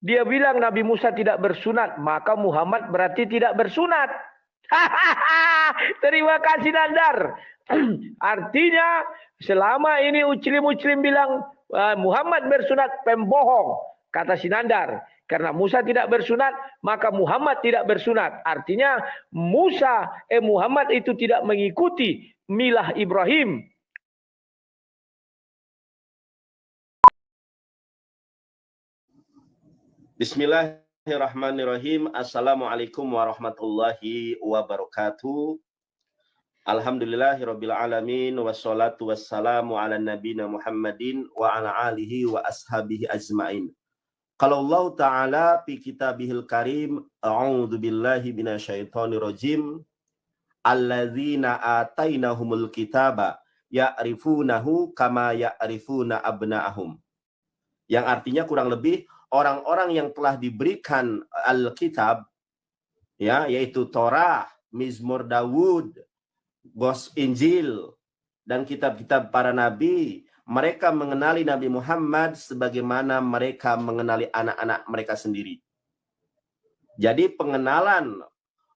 Dia bilang Nabi Musa tidak bersunat, maka Muhammad berarti tidak bersunat. Terima kasih Nandar. Artinya selama ini Muslim bilang Muhammad bersunat, pembohong, kata Sinandar. Karena Musa tidak bersunat, maka Muhammad tidak bersunat. Artinya Muhammad itu tidak mengikuti milah Ibrahim. Bismillahirrahmanirrahim. Assalamualaikum warahmatullahi wabarakatuh. Alhamdulillahirabbil alamin, wassalatu wassalamu ala nabiyina Muhammadin wa ala alihi wa ashabihi ajmain. Qala Allah Ta'ala fi kitabihil karim, a'udzu billahi minasyaitonir rajim. Alladzina atainahumul kitaba ya'rifunahu kama ya'rifuna abna'ahum. Yang artinya kurang lebih orang-orang yang telah diberikan Alkitab, ya, yaitu Torah, Mizmur Daud, Injil, dan kitab-kitab para nabi, mereka mengenali Nabi Muhammad sebagaimana mereka mengenali anak-anak mereka sendiri. Jadi pengenalan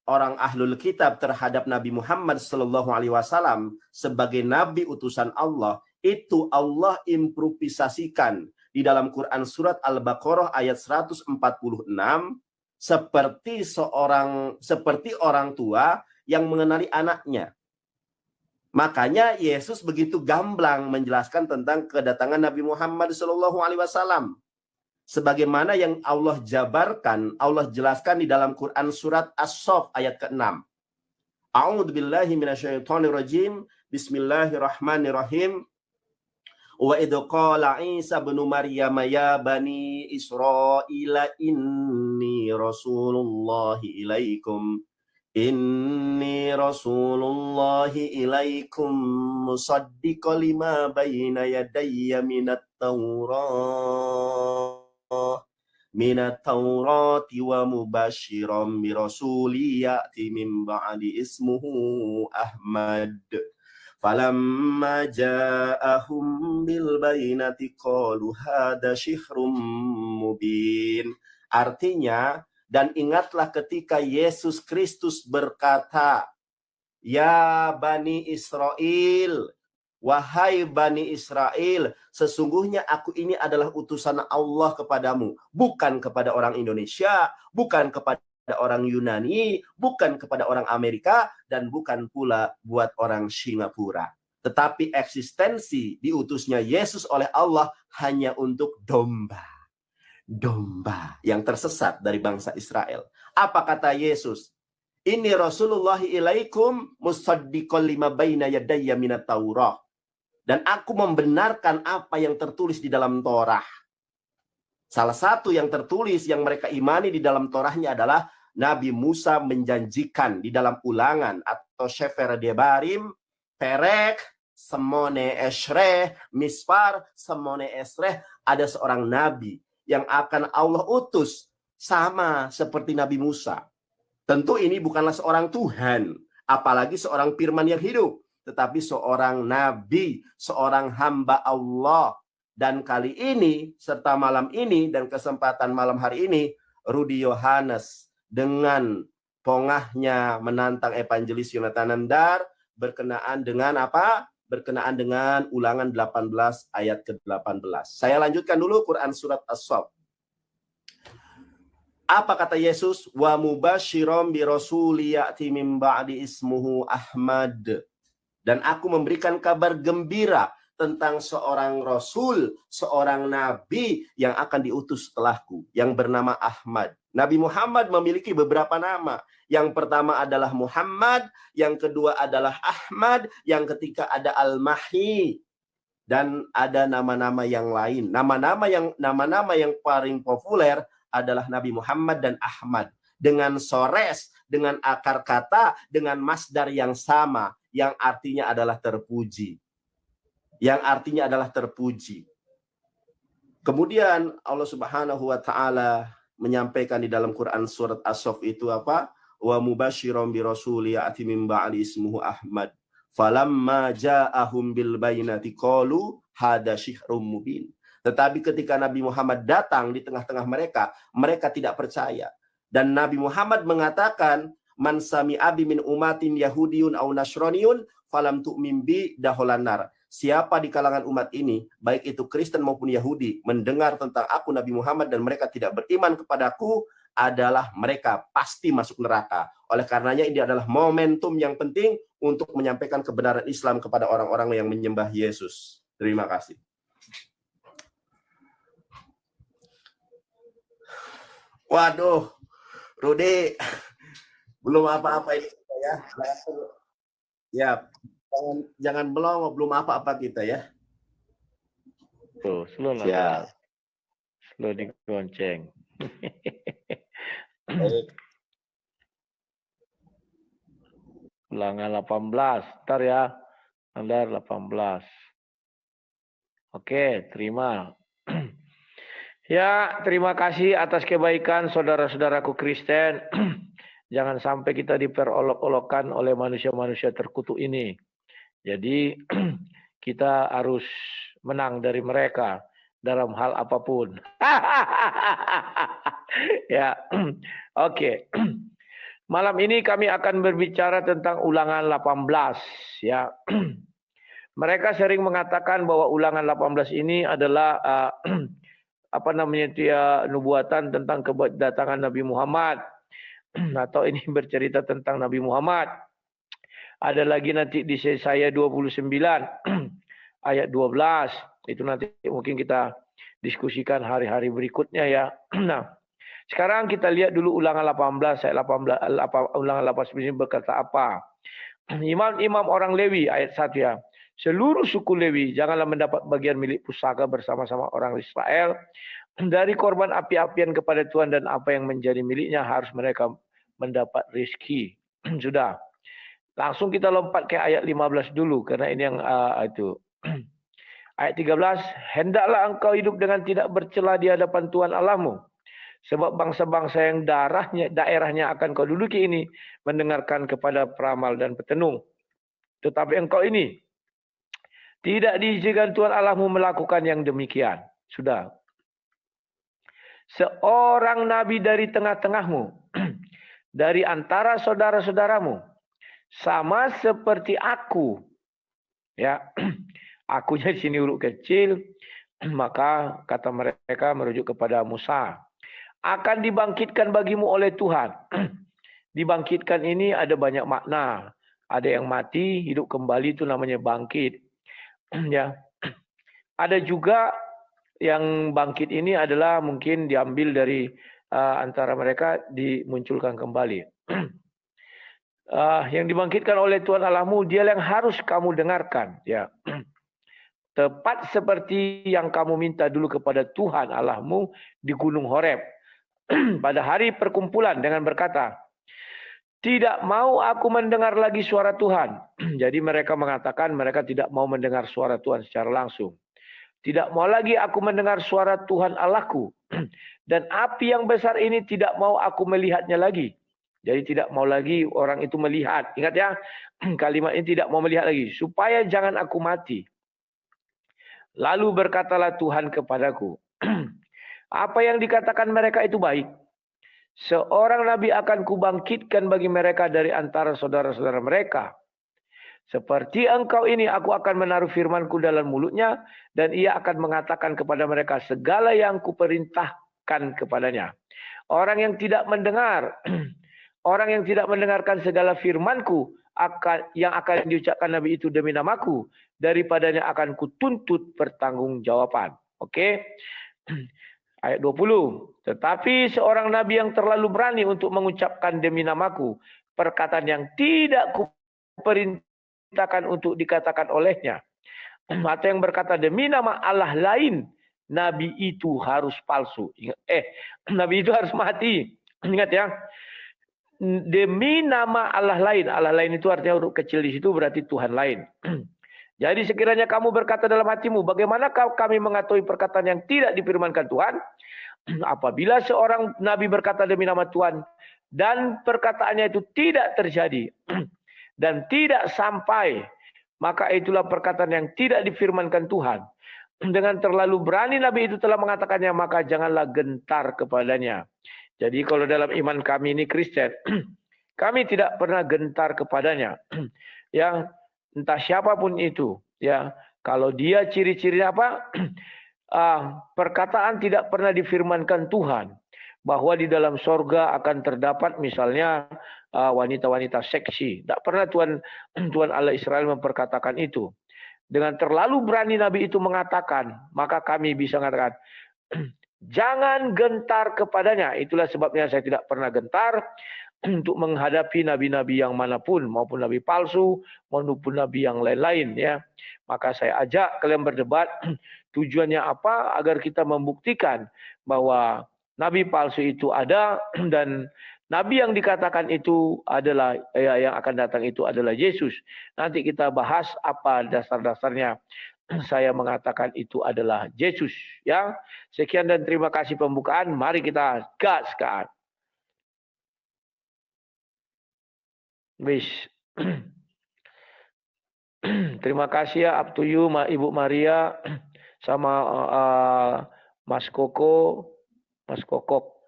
orang ahlul kitab terhadap Nabi Muhammad SAW sebagai nabi utusan Allah, itu Allah improvisasikan di dalam Quran surat Al-Baqarah ayat 146 seperti orang tua yang mengenali anaknya. Makanya Yesus begitu gamblang menjelaskan tentang kedatangan Nabi Muhammad SAW. Sebagaimana yang Allah jabarkan, Allah jelaskan di dalam Quran surat As-Saff ayat ke-6. A'udzu billahi minasyaitonir rajim. Bismillahirrahmanirrahim. Wa idh qala Isa ibnu Maryam ya bani Israila inni rasulullahi ilaikum. Inni rasulullahi ilaikum musaddiqan lima baina yadayya minat Taurati wa mubashiran bi rasuli ya'ti min ba'di ismuhu Ahmad. Falamma ja'ahum bil bayyinati qalu hadza syihrun mubin. Artinya, dan ingatlah ketika Yesus Kristus berkata, ya Bani Israel, wahai Bani Israel, sesungguhnya aku ini adalah utusan Allah kepadamu, bukan kepada orang Indonesia, bukan kepada orang Yunani, bukan kepada orang Amerika, dan bukan pula buat orang Singapura. Tetapi eksistensi diutusnya Yesus oleh Allah hanya untuk domba yang tersesat dari bangsa Israel. Apa kata Yesus? Ini Rasulullah ilaikum musaddiqan lima baina yadayya minat Taurah. Dan aku membenarkan apa yang tertulis di dalam Torah. Salah satu yang tertulis yang mereka imani di dalam Torahnya adalah Nabi Musa menjanjikan di dalam Ulangan atau Sefer Debarim, Perek, Semone Esreh, Mispar, Semone Esreh, ada seorang nabi yang akan Allah utus sama seperti Nabi Musa. Tentu ini bukanlah seorang Tuhan, apalagi seorang firman yang hidup, tetapi seorang nabi, seorang hamba Allah. Dan kali ini, serta malam ini, dan kesempatan malam hari ini, Rudy Yohanes dengan pongahnya menantang evangelis Yonatan Nandar berkenaan dengan apa? Berkenaan dengan Ulangan 18 ayat ke-18. Saya lanjutkan dulu Quran surat As-Saff. Apa kata Yesus? Wa mubasyiran bi rasuli ya'ti min ba'di ismuhu Ahmad. Dan aku memberikan kabar gembira tentang seorang rasul, seorang nabi yang akan diutus setelahku, yang bernama Ahmad. Nabi Muhammad memiliki beberapa nama. Yang pertama adalah Muhammad, yang kedua adalah Ahmad, yang ketiga ada Al-Mahi, dan ada nama-nama yang lain. Nama-nama yang paling populer adalah Nabi Muhammad dan Ahmad, dengan sores, dengan akar kata, dengan masdar yang sama, yang artinya adalah terpuji. Kemudian Allah Subhanahu wa taala menyampaikan di dalam Quran surat As-Saff itu apa? Wa mubasyiran bi rasuli ya'ti min ba'di ismuhu Ahmad. Falamma ja'ahum bil bayyinati qalu hadza syihrun mubin. Tetapi ketika Nabi Muhammad datang di tengah-tengah mereka, mereka tidak percaya. Dan Nabi Muhammad mengatakan, man sami'a bi min umatin yahudiyun au nasroniyun falam tu'min bi daholan nar. Siapa di kalangan umat ini, baik itu Kristen maupun Yahudi, mendengar tentang aku Nabi Muhammad dan mereka tidak beriman kepadaku, adalah mereka pasti masuk neraka. Oleh karenanya ini adalah momentum yang penting untuk menyampaikan kebenaran Islam kepada orang-orang yang menyembah Yesus. Terima kasih. Waduh, Rudi, belum apa-apa ini ya. Ya, jangan belum apa-apa kita ya. Tuh, slow lah. Ya. Slow digonceng. Ulangan 18. Ntar ya. Ntar 18. Oke, terima. Ya, terima kasih atas kebaikan saudara-saudaraku Kristen. Jangan sampai kita diperolok-olokkan oleh manusia-manusia terkutuk ini. Jadi kita harus menang dari mereka dalam hal apapun. Ya, oke. Malam ini kami akan berbicara tentang Ulangan 18. Ya, mereka sering mengatakan bahwa Ulangan 18 ini adalah nubuatan tentang kedatangan Nabi Muhammad, atau ini bercerita tentang Nabi Muhammad. Ada lagi nanti di Yesaya 29 ayat 12. Itu nanti mungkin kita diskusikan hari-hari berikutnya ya. Nah, sekarang kita lihat dulu Ulangan 18 ayat 18. Ulangan 18 ini berkata apa? Imam-imam orang Lewi ayat 1 ya. Seluruh suku Lewi janganlah mendapat bagian milik pusaka bersama-sama orang Israel dari korban api-apian kepada Tuhan, dan apa yang menjadi miliknya harus mereka mendapat rezeki. Sudah. Langsung kita lompat ke ayat 15 dulu karena ini yang itu. Ayat 13, hendaklah engkau hidup dengan tidak bercela di hadapan Tuhan Allahmu. Sebab bangsa-bangsa yang daerahnya akan kau duduki ini mendengarkan kepada peramal dan petenung. Tetapi engkau ini tidak diizinkan Tuhan Allahmu melakukan yang demikian. Sudah. Seorang nabi dari tengah-tengahmu, dari antara saudara-saudaramu, sama seperti aku. Ya, akunya di sini huruf kecil, maka kata mereka merujuk kepada Musa. Akan dibangkitkan bagimu oleh Tuhan. Dibangkitkan ini ada banyak makna. Ada yang mati, hidup kembali, itu namanya bangkit. Ya. Ada juga yang bangkit ini adalah mungkin diambil dari antara mereka dimunculkan kembali. Yang dibangkitkan oleh Tuhan Allahmu, dia yang harus kamu dengarkan. Ya. Tepat seperti yang kamu minta dulu kepada Tuhan Allahmu di Gunung Horeb. Pada hari perkumpulan dengan berkata, tidak mau aku mendengar lagi suara Tuhan. Jadi mereka mengatakan mereka tidak mau mendengar suara Tuhan secara langsung. Tidak mau lagi aku mendengar suara Tuhan Allahku. Dan api yang besar ini tidak mau aku melihatnya lagi. Jadi tidak mau lagi orang itu melihat. Ingat ya, kalimat ini tidak mau melihat lagi. Supaya jangan aku mati. Lalu berkatalah Tuhan kepadaku, apa yang dikatakan mereka itu baik. Seorang nabi akan kubangkitkan bagi mereka dari antara saudara-saudara mereka. Seperti engkau ini, aku akan menaruh firmanku dalam mulutnya, dan ia akan mengatakan kepada mereka segala yang kuperintahkan kepadanya. Orang yang tidak mendengar, orang yang tidak mendengarkan segala firmanku yang akan diucapkan Nabi itu demi namaku, daripadanya akan kutuntut pertanggungjawaban. Oke? Ayat 20. Tetapi seorang Nabi yang terlalu berani untuk mengucapkan demi namaku perkataan yang tidak kuperintahkan untuk dikatakan olehnya, atau yang berkata demi nama Allah lain, Nabi itu harus palsu. Nabi itu harus mati. Ingat ya. Demi nama Allah lain itu artinya huruf kecil di situ berarti Tuhan lain. Jadi sekiranya kamu berkata dalam hatimu, bagaimana kami mengetahui perkataan yang tidak difirmankan Tuhan? Apabila seorang nabi berkata demi nama Tuhan dan perkataannya itu tidak terjadi dan tidak sampai, maka itulah perkataan yang tidak difirmankan Tuhan. dengan terlalu berani Nabi itu telah mengatakannya, maka janganlah gentar kepadanya. Jadi kalau dalam iman kami ini Kristen, kami tidak pernah gentar kepadanya. Ya, entah siapapun itu, ya. Kalau dia ciri-cirinya apa? Perkataan tidak pernah difirmankan Tuhan bahwa di dalam sorga akan terdapat misalnya wanita-wanita seksi. Tidak pernah Tuhan Allah Israel memperkatakan itu. Dengan terlalu berani Nabi itu mengatakan, maka kami bisa mengatakan, jangan gentar kepadanya. Itulah sebabnya saya tidak pernah gentar untuk menghadapi nabi-nabi yang manapun, maupun nabi palsu, maupun nabi yang lain-lain. Ya, maka saya ajak kalian berdebat. Tujuannya apa? Agar kita membuktikan bahwa nabi palsu itu ada dan nabi yang dikatakan itu adalah yang akan datang itu adalah Yesus. Nanti kita bahas apa dasar-dasarnya saya mengatakan itu adalah Yesus. Ya, sekian dan terima kasih pembukaan. Mari kita gaskan. Wis. Terima kasih ya up to you Ibu Maria sama Mas Koko, Mas Kokok.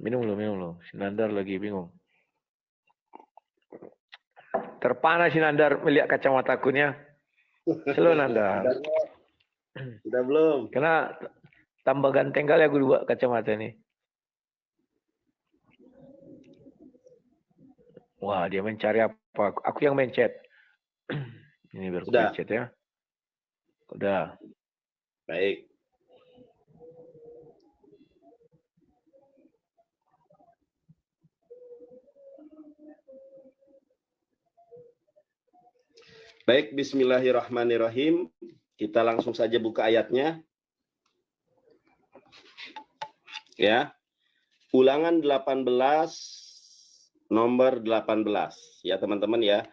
Minum loh. Sinandar lagi bingung. Terpana Sinandar melihat kacamatakunya. Slow Nandar. Sudah belum? Karena tambah ganteng kali aku buat kacamata ini. Wah, dia mencari apa? Aku yang mencet. Ini biar aku mencet ya. Udah. Baik. Baik, bismillahirrahmanirrahim. Kita langsung saja buka ayatnya. Ya. Ulangan 18 nomor 18 ya teman-teman ya.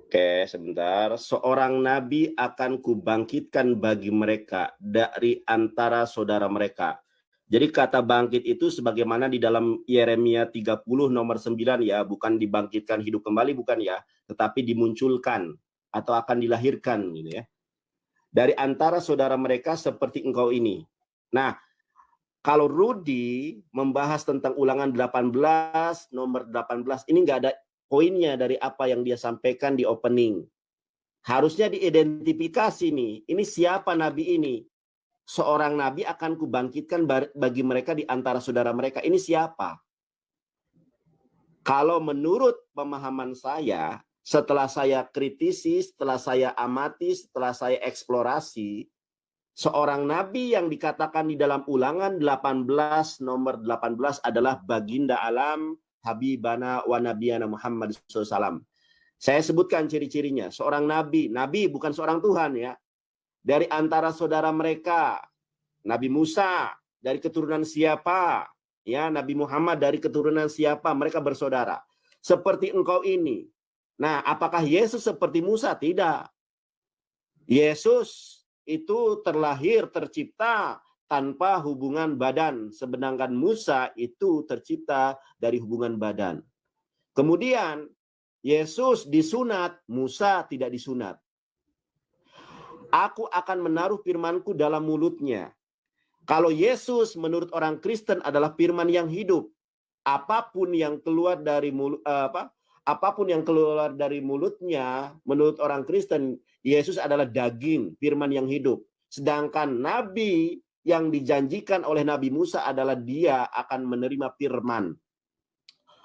Oke, sebentar. Seorang nabi akan kubangkitkan bagi mereka dari antara saudara mereka. Jadi kata bangkit itu sebagaimana di dalam Yeremia 30 nomor 9 ya, bukan dibangkitkan hidup kembali, bukan ya, tetapi dimunculkan atau akan dilahirkan gitu ya. Dari antara saudara mereka seperti engkau ini. Nah, kalau Rudi membahas tentang ulangan 18 nomor 18 ini nggak ada poinnya dari apa yang dia sampaikan di opening. Harusnya diidentifikasi nih, ini siapa nabi ini? Seorang nabi akan kubangkitkan bagi mereka di antara saudara mereka. Ini siapa? Kalau menurut pemahaman saya, setelah saya kritisi, setelah saya amati, setelah saya eksplorasi, seorang nabi yang dikatakan di dalam ulangan 18 nomor 18 adalah baginda alam Habibana wa Nabiyana Muhammad SAW. Saya sebutkan ciri-cirinya. Seorang nabi bukan seorang Tuhan ya. Dari antara saudara mereka, Nabi Musa dari keturunan siapa? Ya, Nabi Muhammad dari keturunan siapa? Mereka bersaudara. Seperti engkau ini. Nah, apakah Yesus seperti Musa? Tidak. Yesus itu terlahir, tercipta tanpa hubungan badan. Sedangkan Musa itu tercipta dari hubungan badan. Kemudian Yesus disunat, Musa tidak disunat. Aku akan menaruh firmanku dalam mulutnya. Kalau Yesus menurut orang Kristen adalah firman yang hidup. Apapun yang keluar dari mulutnya menurut orang Kristen, Yesus adalah daging, firman yang hidup. Sedangkan nabi yang dijanjikan oleh Nabi Musa adalah dia akan menerima firman.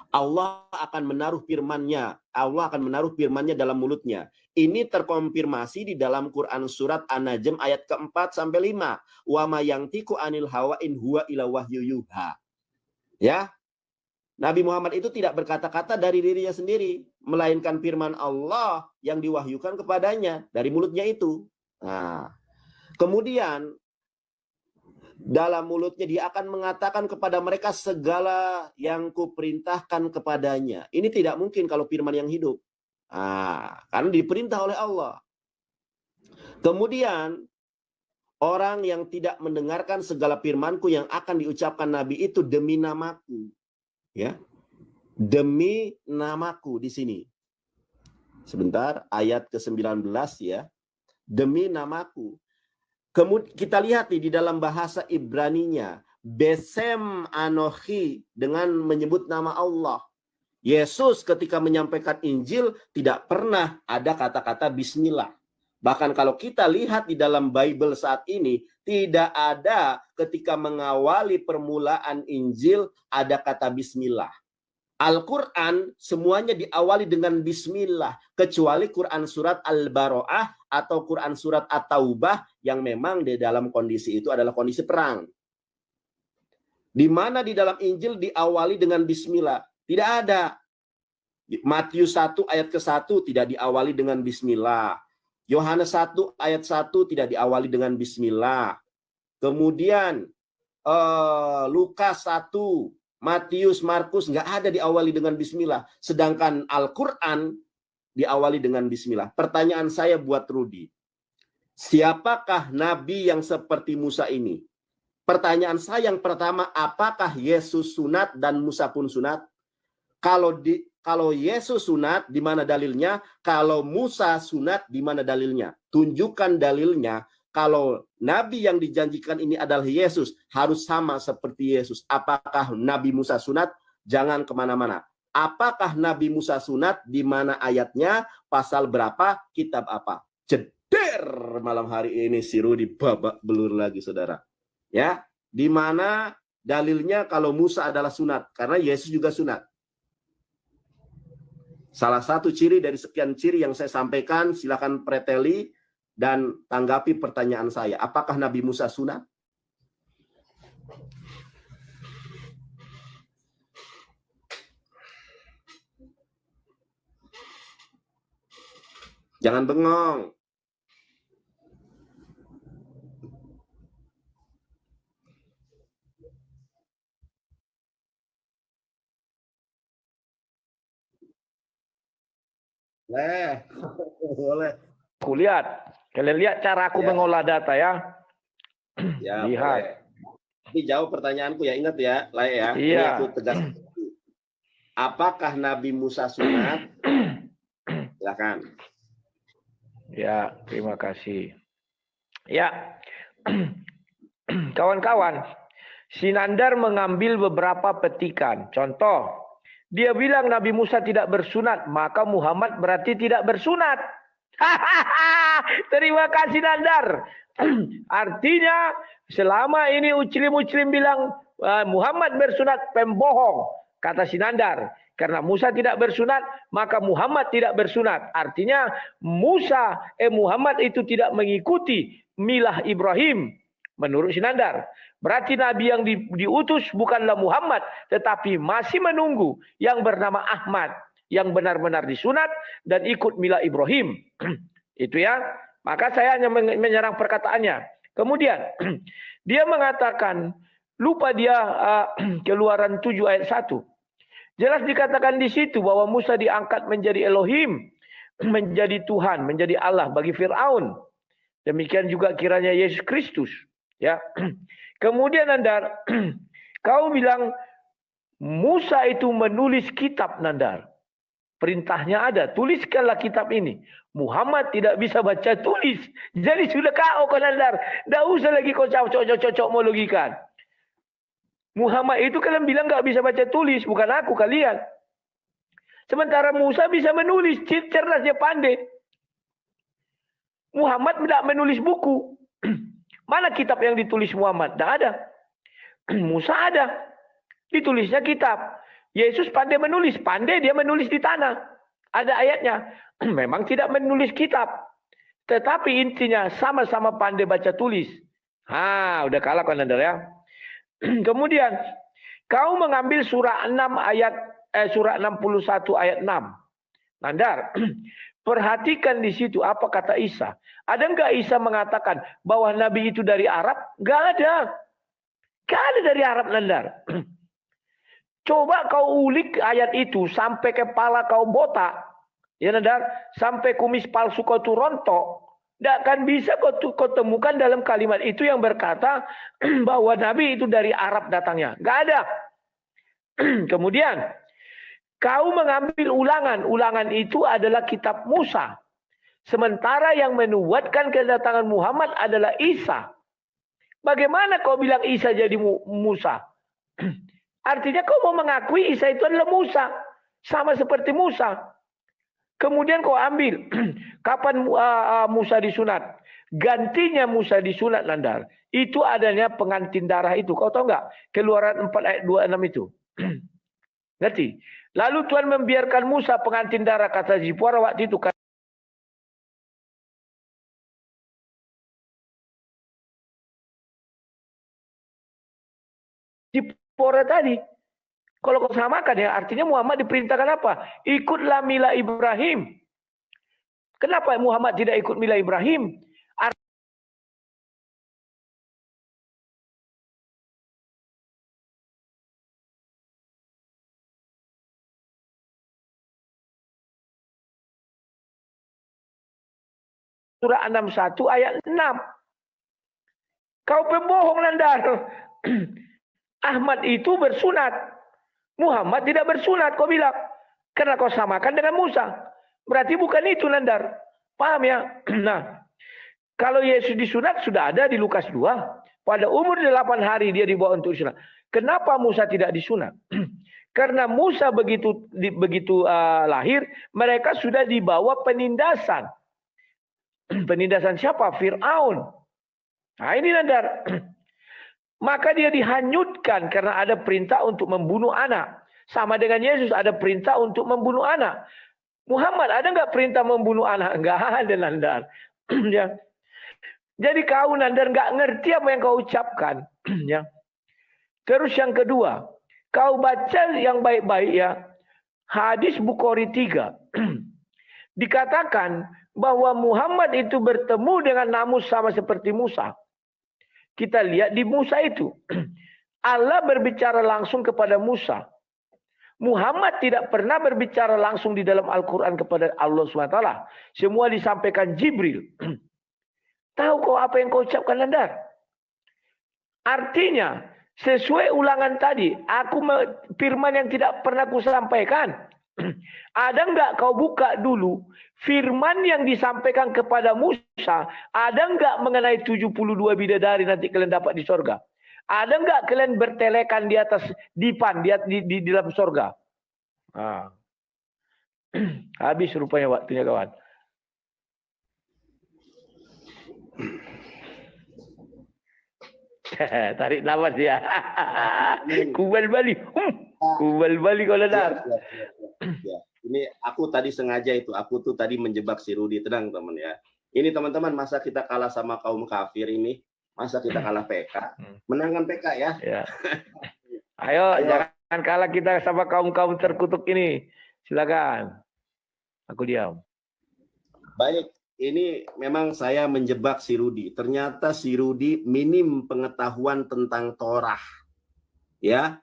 Allah akan menaruh firman-Nya. Allah akan menaruh firman-Nya dalam mulutnya. Ini terkonfirmasi di dalam Quran surat An-Najm ayat ke-4 sampai 5. Wa ma yantiqu anil hawa in huwa ila wahyu yuha. Ya. Nabi Muhammad itu tidak berkata-kata dari dirinya sendiri, melainkan firman Allah yang diwahyukan kepadanya dari mulutnya itu. Nah, kemudian dalam mulutnya dia akan mengatakan kepada mereka segala yang kuperintahkan kepadanya. Ini tidak mungkin kalau firman yang hidup. Karena diperintah oleh Allah. Kemudian orang yang tidak mendengarkan segala firmanku yang akan diucapkan Nabi itu demi namaku. Ya. Demi namaku di sini. Sebentar, ayat ke-19 ya. Demi namaku. Kemudian kita lihat nih di dalam bahasa Ibraninya, Besem Anochi, dengan menyebut nama Allah. Yesus ketika menyampaikan Injil tidak pernah ada kata-kata bismillah. Bahkan kalau kita lihat di dalam Bible saat ini, tidak ada ketika mengawali permulaan Injil ada kata bismillah. Al-Quran semuanya diawali dengan bismillah, kecuali Quran surat Al-Baro'ah atau Quran surat At-Taubah yang memang di dalam kondisi itu adalah kondisi perang. Di mana di dalam Injil diawali dengan bismillah? Tidak ada. Matius 1 ayat ke-1 tidak diawali dengan bismillah. Yohanes 1 ayat 1 tidak diawali dengan bismillah. Kemudian Lukas 1, Matius, Markus nggak ada diawali dengan bismillah. Sedangkan Al-Quran diawali dengan bismillah. Pertanyaan saya buat Rudi. Siapakah nabi yang seperti Musa ini? Pertanyaan saya yang pertama, apakah Yesus sunat dan Musa pun sunat? Kalau Yesus sunat, di mana dalilnya? Kalau Musa sunat, di mana dalilnya? Tunjukkan dalilnya. Kalau nabi yang dijanjikan ini adalah Yesus, harus sama seperti Yesus. Apakah Nabi Musa sunat? Jangan kemana-mana. Apakah Nabi Musa sunat? Di mana ayatnya? Pasal berapa? Kitab apa? Jeder malam hari ini si Rudi babak belur lagi, saudara. Ya, di mana dalilnya kalau Musa adalah sunat? Karena Yesus juga sunat. Salah satu ciri dari sekian ciri yang saya sampaikan, silakan preteli dan tanggapi pertanyaan saya. Apakah Nabi Musa sunat? Jangan bengong. Boleh. Aku lihat. Kalian lihat cara aku mengolah data ya. Ya, lihat. Boleh. Tapi jawab pertanyaanku ya, ingat ya, Lai ya. Iya. Ini aku tegas. Apakah Nabi Musa sunat? Silakan. Ya, terima kasih. Ya, kawan-kawan, Sinandar mengambil beberapa petikan. Contoh, dia bilang Nabi Musa tidak bersunat, maka Muhammad berarti tidak bersunat. Terima kasih Nandar. Artinya selama ini Muslim bilang Muhammad bersunat, pembohong, kata Sinandar. Karena Musa tidak bersunat, maka Muhammad tidak bersunat. Artinya Muhammad itu tidak mengikuti milah Ibrahim menurut Sinandar. Berarti Nabi yang diutus bukanlah Muhammad, tetapi masih menunggu yang bernama Ahmad, yang benar-benar disunat dan ikut milah Ibrahim. Itu ya. Maka saya hanya menyerang perkataannya. Kemudian dia mengatakan, lupa dia Keluaran 7 ayat 1. Jelas dikatakan di situ bahwa Musa diangkat menjadi Elohim, menjadi Tuhan, menjadi Allah bagi Fir'aun. Demikian juga kiranya Yesus Kristus. Ya. Kemudian Nandar, kau bilang Musa itu menulis kitab, Nandar. Perintahnya ada, tuliskanlah kitab ini. Muhammad tidak bisa baca tulis. Jadi sudah kau Nandar. Tidak usah lagi kau cocok mau logikan. Muhammad itu kalian bilang nggak bisa baca tulis, bukan aku, kalian. Sementara Musa bisa menulis, cerdas, dia pandai. Muhammad tidak menulis buku. Mana kitab yang ditulis Muhammad? Tidak ada. Musa ada. Ditulisnya kitab. Yesus pandai menulis. Pandai dia menulis di tanah. Ada ayatnya. Memang tidak menulis kitab. Tetapi intinya sama-sama pandai baca tulis. Udah kalah kan Nandar ya. Kemudian kau mengambil surah 6 ayat surah 61 ayat 6. Nandar, perhatikan di situ apa kata Isa. Ada enggak Isa mengatakan bahwa Nabi itu dari Arab? Enggak ada. Enggak ada dari Arab, Nandar. Coba kau ulik ayat itu sampai kepala kau botak. Ya Nandar, sampai kumis palsu kau tuh rontok. Tidak akan bisa kau temukan dalam kalimat itu yang berkata bahwa Nabi itu dari Arab datangnya. Nggak ada. Kemudian, Kau mengambil ulangan. Ulangan itu adalah kitab Musa. Sementara yang menubuatkan kedatangan Muhammad adalah Isa. Bagaimana kau bilang Isa jadi Musa? Artinya kau mau mengakui Isa itu adalah Musa. Sama seperti Musa. Kemudian kau ambil. Kapan Musa disunat? Gantinya Musa disunat, Nandar. Itu adanya pengantin darah itu. Kau tahu nggak? Keluaran 4 ayat 26 itu. Ngerti? Lalu Tuhan membiarkan Musa pengantin darah, kata Zipora waktu itu. Zipora tadi. Kalau kau samakan ya, artinya Muhammad diperintahkan apa? Ikutlah mila Ibrahim. Kenapa Muhammad tidak ikut mila Ibrahim? Surah 61 ayat 6. Kau pembohong, Nandar. Ahmad itu bersunat. Muhammad tidak bersunat, kau bilang. Karena kau samakan dengan Musa. Berarti bukan itu, Nandar. Paham ya? Nah, kalau Yesus disunat sudah ada di Lukas 2. Pada umur 8 hari dia dibawa untuk disunat. Kenapa Musa tidak disunat? Karena Musa begitu lahir, mereka sudah dibawa penindasan. Penindasan siapa? Fir'aun. Nah ini, Nandar. Maka dia dihanyutkan karena ada perintah untuk membunuh anak. Sama dengan Yesus ada perintah untuk membunuh anak. Muhammad ada nggak perintah membunuh anak? Nggak ada, Nandar. Ya. Jadi kau, Nandar, nggak ngerti apa yang kau ucapkan. Ya. Terus yang kedua, kau baca yang baik-baik ya. Hadis Bukhari 3. Dikatakan bahwa Muhammad itu bertemu dengan Namus sama seperti Musa. Kita lihat di Musa itu. Allah berbicara langsung kepada Musa. Muhammad tidak pernah berbicara langsung di dalam Al-Quran kepada Allah SWT. Semua disampaikan Jibril. Tahu kau apa yang kau ucapkan, Nandar? Artinya, sesuai ulangan tadi, aku firman yang tidak pernah ku sampaikan. Ada enggak kau buka dulu firman yang disampaikan kepada Musa, ada enggak mengenai 72 bidadari nanti kalian dapat di sorga? Ada enggak kalian bertelekan di atas dipan di dalam sorga? Ah. Habis rupanya waktunya, kawan. Tarik nafas ya. Kubal Bali. Kubal Bali kalau Nandar. Ya. Ini aku tadi sengaja itu, aku tuh tadi menjebak si Rudi. Tenang teman ya. Ini teman-teman, masa kita kalah sama kaum kafir ini? Masa kita kalah PK? Menangkan PK ya. Ya. Ayo, jangan kalah kita sama kaum-kaum terkutuk ini. Silakan. Aku diam. Baik, ini memang saya menjebak si Rudi. Ternyata si Rudi minim pengetahuan tentang Torah. Ya.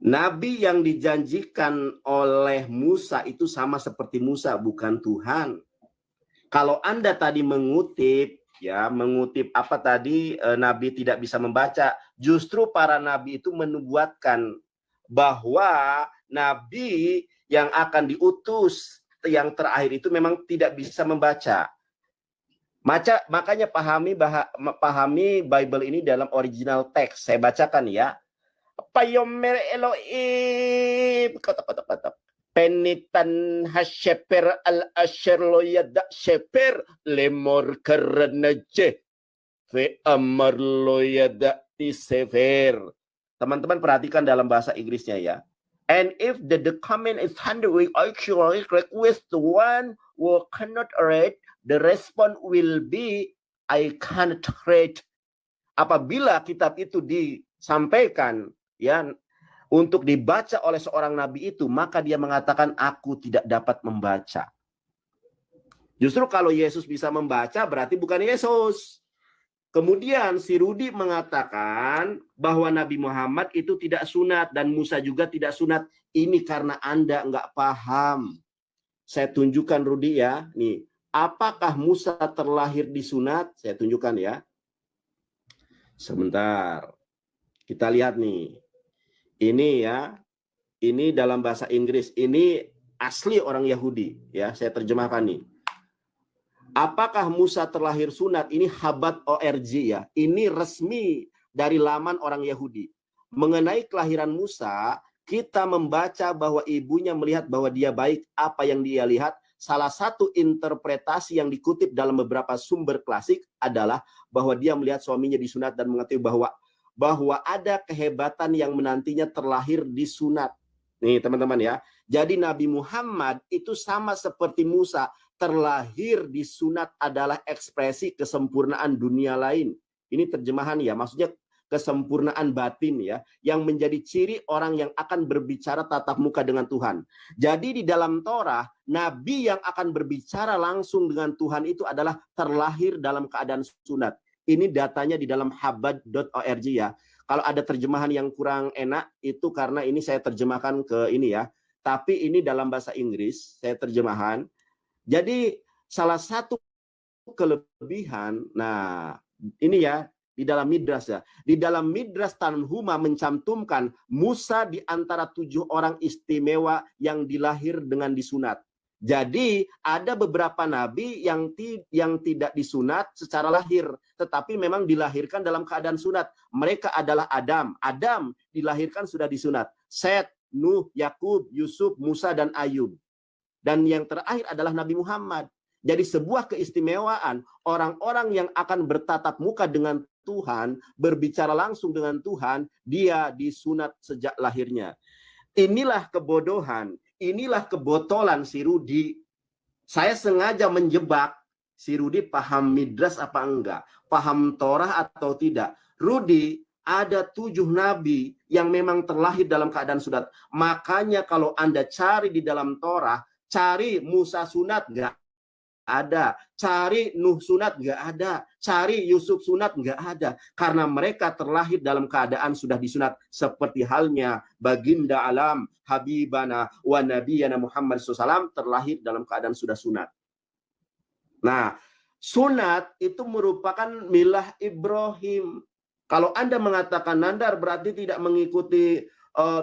Nabi yang dijanjikan oleh Musa itu sama seperti Musa, bukan Tuhan. Kalau Anda tadi mengutip apa tadi, Nabi tidak bisa membaca, justru para Nabi itu menubuatkan bahwa Nabi yang akan diutus yang terakhir itu memang tidak bisa membaca. Makanya pahami Bible ini dalam original teks. Saya bacakan ya. Payomer Elohim kata penitan hasyeper al asher loyada sheper lemor kereneje ve amar loyada tisever. Teman-teman perhatikan dalam bahasa Inggrisnya ya. And if the comment is handled with actually request the one who cannot read, the response will be I can't read. Apabila kitab itu disampaikan ya untuk dibaca oleh seorang nabi itu, maka dia mengatakan aku tidak dapat membaca. Justru kalau Yesus bisa membaca berarti bukan Yesus. Kemudian si Rudi mengatakan bahwa Nabi Muhammad itu tidak sunat dan Musa juga tidak sunat. Ini karena Anda nggak paham. Saya tunjukkan Rudi ya. Nih, apakah Musa terlahir disunat? Saya tunjukkan ya. Sebentar. Kita lihat nih. Ini ya. Ini dalam bahasa Inggris. Ini asli orang Yahudi. Ya, saya terjemahkan nih. Apakah Musa terlahir sunat? Ini Chabad.org ya. Ini resmi dari laman orang Yahudi. Mengenai kelahiran Musa, kita membaca bahwa ibunya melihat bahwa dia baik. Apa yang dia lihat? Salah satu interpretasi yang dikutip dalam beberapa sumber klasik adalah bahwa dia melihat suaminya disunat dan mengetahui bahwa ada kehebatan yang menantinya terlahir di sunat. Nih teman-teman ya. Jadi Nabi Muhammad itu sama seperti Musa, terlahir di sunat adalah ekspresi kesempurnaan dunia lain. Ini terjemahan ya, maksudnya kesempurnaan batin ya, yang menjadi ciri orang yang akan berbicara tatap muka dengan Tuhan. Jadi di dalam Torah, Nabi yang akan berbicara langsung dengan Tuhan itu adalah terlahir dalam keadaan sunat. Ini datanya di dalam Chabad.org ya. Kalau ada terjemahan yang kurang enak, itu karena ini saya terjemahkan ke ini ya. Tapi ini dalam bahasa Inggris, saya terjemahan. Jadi salah satu kelebihan, nah ini ya, di dalam Midras ya. Di dalam Midras Tanhuma mencantumkan Musa di antara 7 orang istimewa yang dilahir dengan disunat. Jadi ada beberapa nabi yang tidak disunat secara lahir, tetapi memang dilahirkan dalam keadaan sunat. Mereka adalah Adam. Adam dilahirkan sudah disunat. Set, Nuh, Yakub, Yusuf, Musa, dan Ayub. Dan yang terakhir adalah Nabi Muhammad. Jadi sebuah keistimewaan orang-orang yang akan bertatap muka dengan Tuhan, berbicara langsung dengan Tuhan, dia disunat sejak lahirnya. Inilah kebodohan, inilah kebotolan si Rudi. Saya sengaja menjebak si Rudi paham Midras apa enggak, paham Torah atau tidak. Rudi, ada 7 nabi yang memang terlahir dalam keadaan sunat. Makanya kalau Anda cari di dalam Torah, cari Musa sunat enggak ada, cari Nuh sunat nggak ada, cari Yusuf sunat nggak ada, karena mereka terlahir dalam keadaan sudah disunat, seperti halnya baginda alam Habibana wa Nabiyana Muhammad SAW terlahir dalam keadaan sudah sunat. Nah, sunat itu merupakan milah Ibrahim. Kalau Anda mengatakan Nandar berarti tidak mengikuti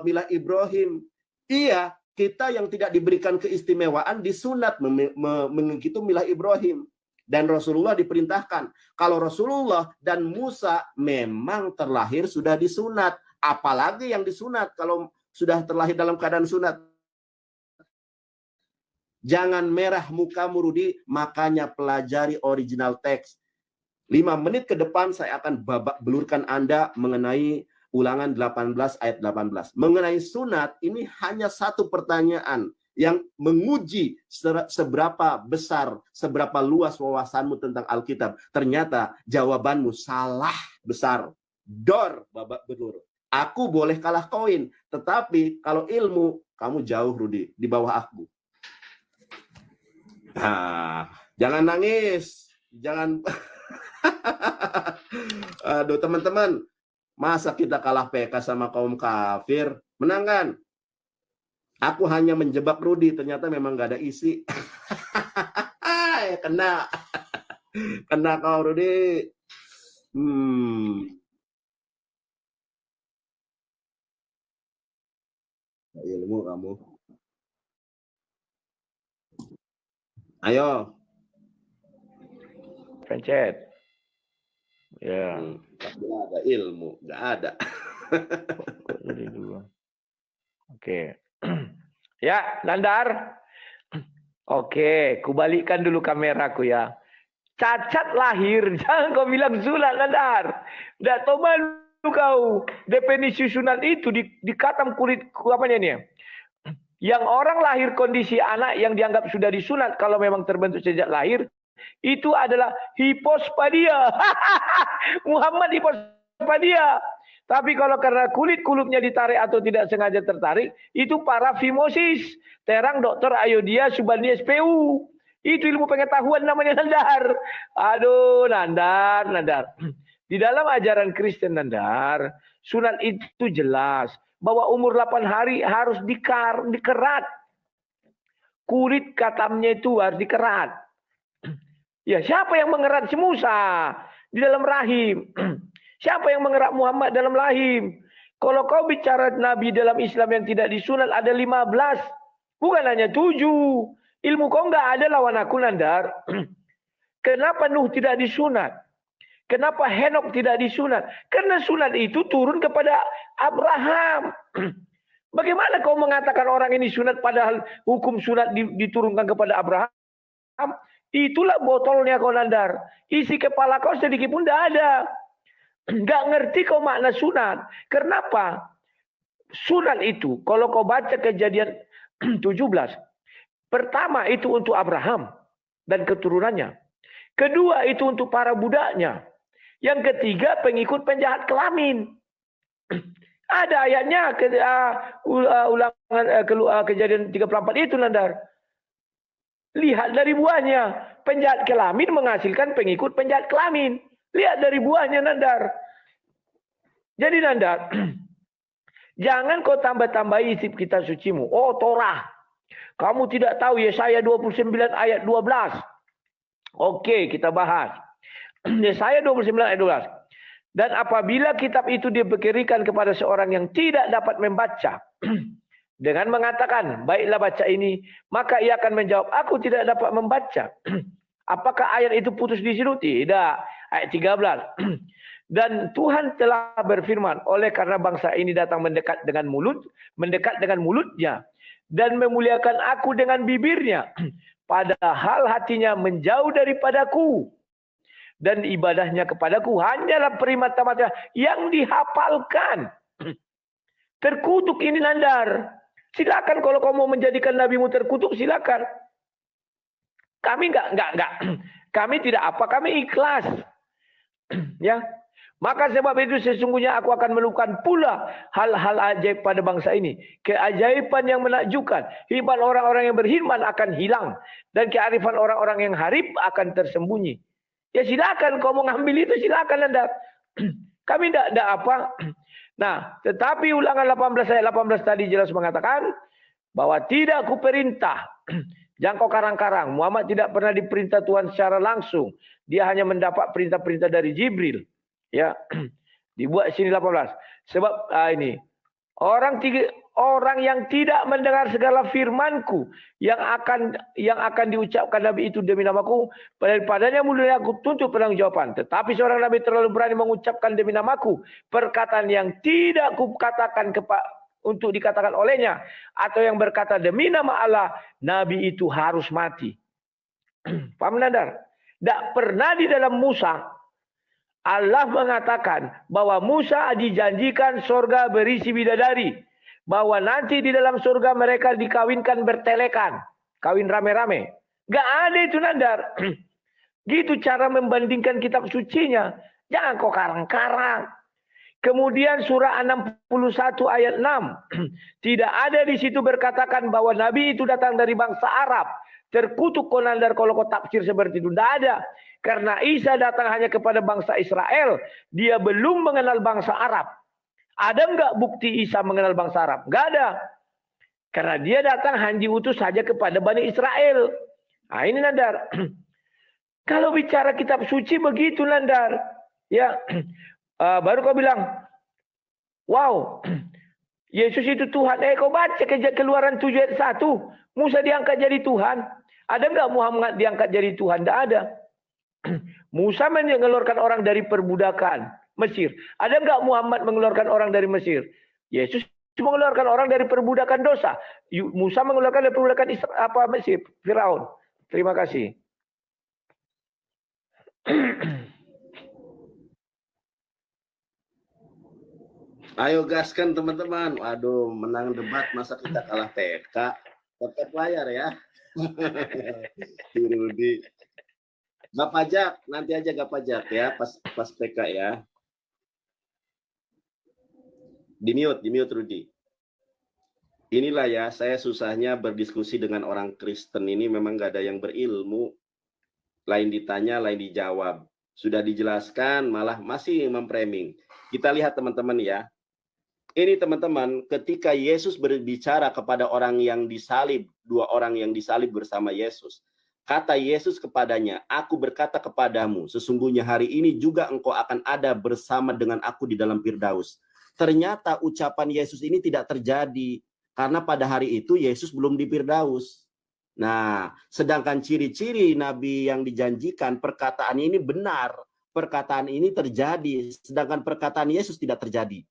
milah Ibrahim, iya. Kita yang tidak diberikan keistimewaan disunat mengikuti milah Ibrahim. Dan Rasulullah diperintahkan. Kalau Rasulullah dan Musa memang terlahir sudah disunat. Apalagi yang disunat kalau sudah terlahir dalam keadaan sunat. Jangan merah mukamu Rudi, makanya pelajari original teks. 5 menit ke depan saya akan babak belurkan Anda mengenai Ulangan 18 ayat 18. Mengenai sunat, ini hanya satu pertanyaan yang menguji seberapa besar, seberapa luas wawasanmu tentang Alkitab. Ternyata jawabanmu salah besar. Dor, babak belur. Aku boleh kalah koin, tetapi kalau ilmu, kamu jauh Rudi, di bawah aku. Nah, jangan nangis. Jangan. Aduh, teman-teman. Masa kita kalah PK sama kaum kafir? Menang kan? Aku hanya menjebak Rudi, ternyata memang gak ada isi. Kena. Kena kau Rudi. Ilmu kamu. Ayo. Pencet. Ya. Tidak ada ilmu, nggak ada. Jadi 2. Oke. Ya, Nandar. Oke, kubalikkan dulu kameraku ya. Cacat lahir, jangan kau bilang sunat Nandar. Nggak tahu malu kau. Definisi sunat itu di katam kulit apanya nih? Yang orang lahir kondisi anak yang dianggap sudah disunat kalau memang terbentuk sejak lahir, itu adalah hipospadia. Muhammad hipospadia. Tapi kalau karena kulit-kulupnya ditarik atau tidak sengaja tertarik, itu parafimosis. Terang dokter Ayodia Subandi SPU. Itu ilmu pengetahuan namanya Nandar. Aduh, Nandar. Di dalam ajaran Kristen Nandar, sunat itu jelas bahwa umur 8 hari harus dikerat. Kulit katamnya itu harus dikerat. Ya, siapa yang mengerat si Musa di dalam rahim? Siapa yang mengerat Muhammad dalam rahim? Kalau kau bicara Nabi dalam Islam yang tidak disunat ada 15. Bukan hanya 7. Ilmu kau enggak ada lawan aku, Nandar. Kenapa Nuh tidak disunat? Kenapa Henok tidak disunat? Karena sunat itu turun kepada Abraham. Bagaimana kau mengatakan orang ini sunat padahal hukum sunat diturunkan kepada Abraham? Itulah botolnya kau, Nandar. Isi kepala kau sedikit pun tidak ada. Nggak ngerti kau makna sunat. Kenapa? Sunat itu, kalau kau baca Kejadian 17, pertama itu untuk Abraham dan keturunannya. Kedua itu untuk para budaknya. Yang ketiga pengikut penjahat kelamin. Ada ayatnya ulangan Kejadian 34 itu, Nandar. Lihat dari buahnya. Penjahat kelamin menghasilkan pengikut penjahat kelamin. Lihat dari buahnya, Nandar. Jadi, Nandar, jangan kau tambah-tambahi isi kitab sucimu. Oh, Torah. Kamu tidak tahu Yesaya 29 ayat 12. Oke, kita bahas. Yesaya 29 ayat 12. Dan apabila kitab itu diberikan kepada seorang yang tidak dapat membaca, dengan mengatakan, baiklah baca ini, maka ia akan menjawab, aku tidak dapat membaca. Apakah ayat itu putus di situ? Tidak. Ayat 13. Dan Tuhan telah berfirman, oleh karena bangsa ini datang mendekat dengan mulutnya, dan memuliakan aku dengan bibirnya, padahal hatinya menjauh daripadaku. Dan ibadahnya kepadaku hanyalah permata-mata yang dihafalkan. Terkutuk ini, Nandar. Silakan kalau kau mau menjadikan nabimu terkutuk, silakan. Kami enggak. Kami tidak apa, kami ikhlas. Ya. Maka sebab itu sesungguhnya aku akan melakukan pula hal-hal ajaib pada bangsa ini. Keajaiban yang menakjubkan. Hikmat orang-orang yang berhikmat akan hilang. Dan kearifan orang-orang yang harib akan tersembunyi. Ya silakan kau mau ngambil itu, silakan Anda. Kami tidak apa. Nah, tetapi ulangan 18 ayat 18 tadi jelas mengatakan bahwa tidak kuperintah. Jangan kau karang-karang. Muhammad tidak pernah diperintah Tuhan secara langsung. Dia hanya mendapat perintah-perintah dari Jibril. Ya, dibuat sini 18. Sebab ini orang yang tidak mendengar segala firmanku yang akan diucapkan Nabi itu demi namaku, daripadanya mulai aku tuntut pertanggungjawaban. Tetapi seorang Nabi terlalu berani mengucapkan demi namaku perkataan yang tidak kukatakan untuk dikatakan olehnya, atau yang berkata demi nama Allah, Nabi itu harus mati. Paham, Nandar? Tidak pernah di dalam Musa Allah mengatakan bahwa Musa dijanjikan surga berisi bidadari. Bahwa nanti di dalam surga mereka dikawinkan bertelekan. Kawin rame-rame. Gak ada itu, Nandar. Gitu cara membandingkan kitab sucinya. Jangan kok karang-karang. Kemudian surah 61 ayat 6. Tidak ada di situ berkatakan bahwa Nabi itu datang dari bangsa Arab. Terkutuk kau, Nandar, kalau kau tafsir seperti itu. Tidak ada. Karena Isa datang hanya kepada bangsa Israel. Dia belum mengenal bangsa Arab. Ada enggak bukti Isa mengenal bangsa Arab? Enggak ada. Karena dia datang hanya diutus saja kepada Bani Israel. Nah ini, Nandar. Kalau bicara kitab suci begitu, Nandar. Ya, baru kau bilang, wow, Yesus itu Tuhan. Kau baca Keluaran 7 ayat 1. Musa diangkat jadi Tuhan. Ada enggak Muhammad diangkat jadi Tuhan? Tidak ada. Musa mengeluarkan orang dari perbudakan Mesir. Ada enggak Muhammad mengeluarkan orang dari Mesir? Yesus mengeluarkan orang dari perbudakan dosa. Musa mengeluarkan dari perbudakan Mesir, Firaun. Terima kasih. Ayo gaskan teman-teman. Waduh, menang debat masa kita kalah TK. Tetap layar ya. Rudi. Gak pajak, nanti aja gak pajak ya, pas PK ya. Di mute Rudi. Inilah ya, saya susahnya berdiskusi dengan orang Kristen ini, memang gak ada yang berilmu. Lain ditanya, lain dijawab. Sudah dijelaskan, malah masih memframing. Kita lihat teman-teman ya. Ini teman-teman, ketika Yesus berbicara kepada orang yang disalib, 2 orang yang disalib bersama Yesus. Kata Yesus kepadanya, aku berkata kepadamu, sesungguhnya hari ini juga engkau akan ada bersama dengan aku di dalam Firdaus. Ternyata ucapan Yesus ini tidak terjadi. Karena pada hari itu Yesus belum di Firdaus. Nah, sedangkan ciri-ciri Nabi yang dijanjikan, perkataan ini benar. Perkataan ini terjadi. Sedangkan perkataan Yesus tidak terjadi.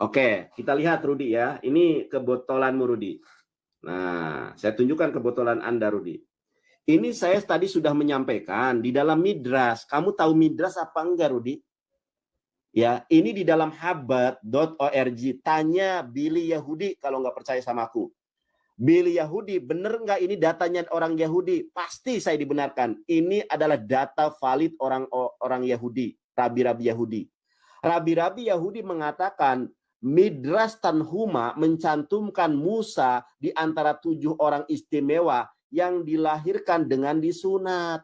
Oke, kita lihat Rudi ya. Ini kebotolanmu Rudi. Nah, saya tunjukkan kebotolan Anda Rudi. Ini saya tadi sudah menyampaikan di dalam Midras. Kamu tahu Midras apa enggak, Rudi? Ya, ini di dalam habat.org. Tanya Billy Yahudi kalau nggak percaya sama aku. Billy Yahudi, bener nggak ini datanya orang Yahudi? Pasti saya dibenarkan. Ini adalah data valid orang Yahudi, rabi-rabi Yahudi. Rabi-rabi Yahudi mengatakan Midras Tanhuma mencantumkan Musa di antara 7 orang istimewa yang dilahirkan dengan disunat.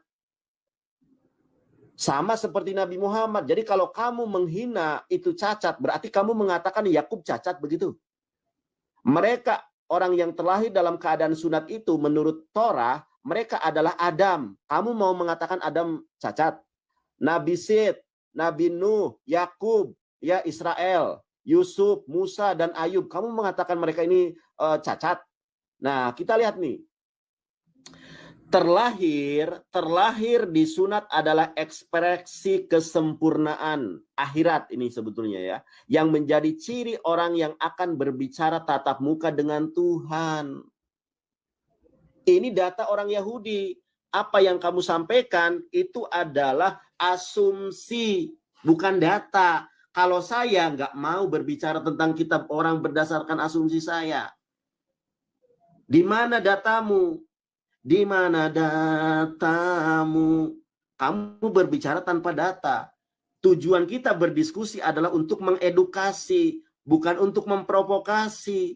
Sama seperti Nabi Muhammad. Jadi kalau kamu menghina itu cacat, berarti kamu mengatakan Yakub cacat begitu. Mereka orang yang terlahir dalam keadaan sunat itu menurut Torah, mereka adalah Adam. Kamu mau mengatakan Adam cacat? Nabi Sid, Nabi Nuh, Yakub, ya Israel, Yusuf, Musa, dan Ayub. Kamu mengatakan mereka ini cacat? Nah, kita lihat nih. Terlahir disunat adalah ekspresi kesempurnaan akhirat ini sebetulnya ya, yang menjadi ciri orang yang akan berbicara tatap muka dengan Tuhan. Ini data orang Yahudi. Apa yang kamu sampaikan itu adalah asumsi, bukan data. Kalau saya nggak mau berbicara tentang kitab orang berdasarkan asumsi saya. Di mana datamu? Di mana datamu? Kamu berbicara tanpa data. Tujuan kita berdiskusi adalah untuk mengedukasi, bukan untuk memprovokasi.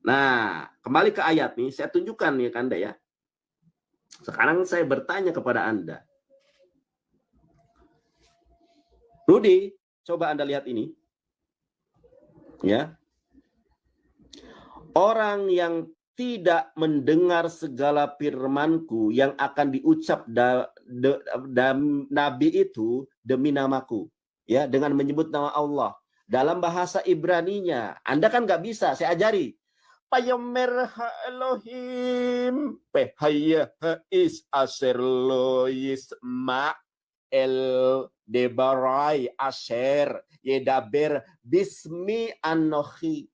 Nah, kembali ke ayat nih, saya tunjukkan nih ke Anda ya. Sekarang saya bertanya kepada Anda. Rudi, coba Anda lihat ini. Ya. Orang yang tidak mendengar segala firmanku yang akan diucap Nabi itu demi namaku, ya, dengan menyebut nama Allah dalam bahasa Ibraninya. Anda kan nggak bisa, saya ajari. Payomer Elohim pehaya is aser lois ma el debarai aser yedaber bismi anochi.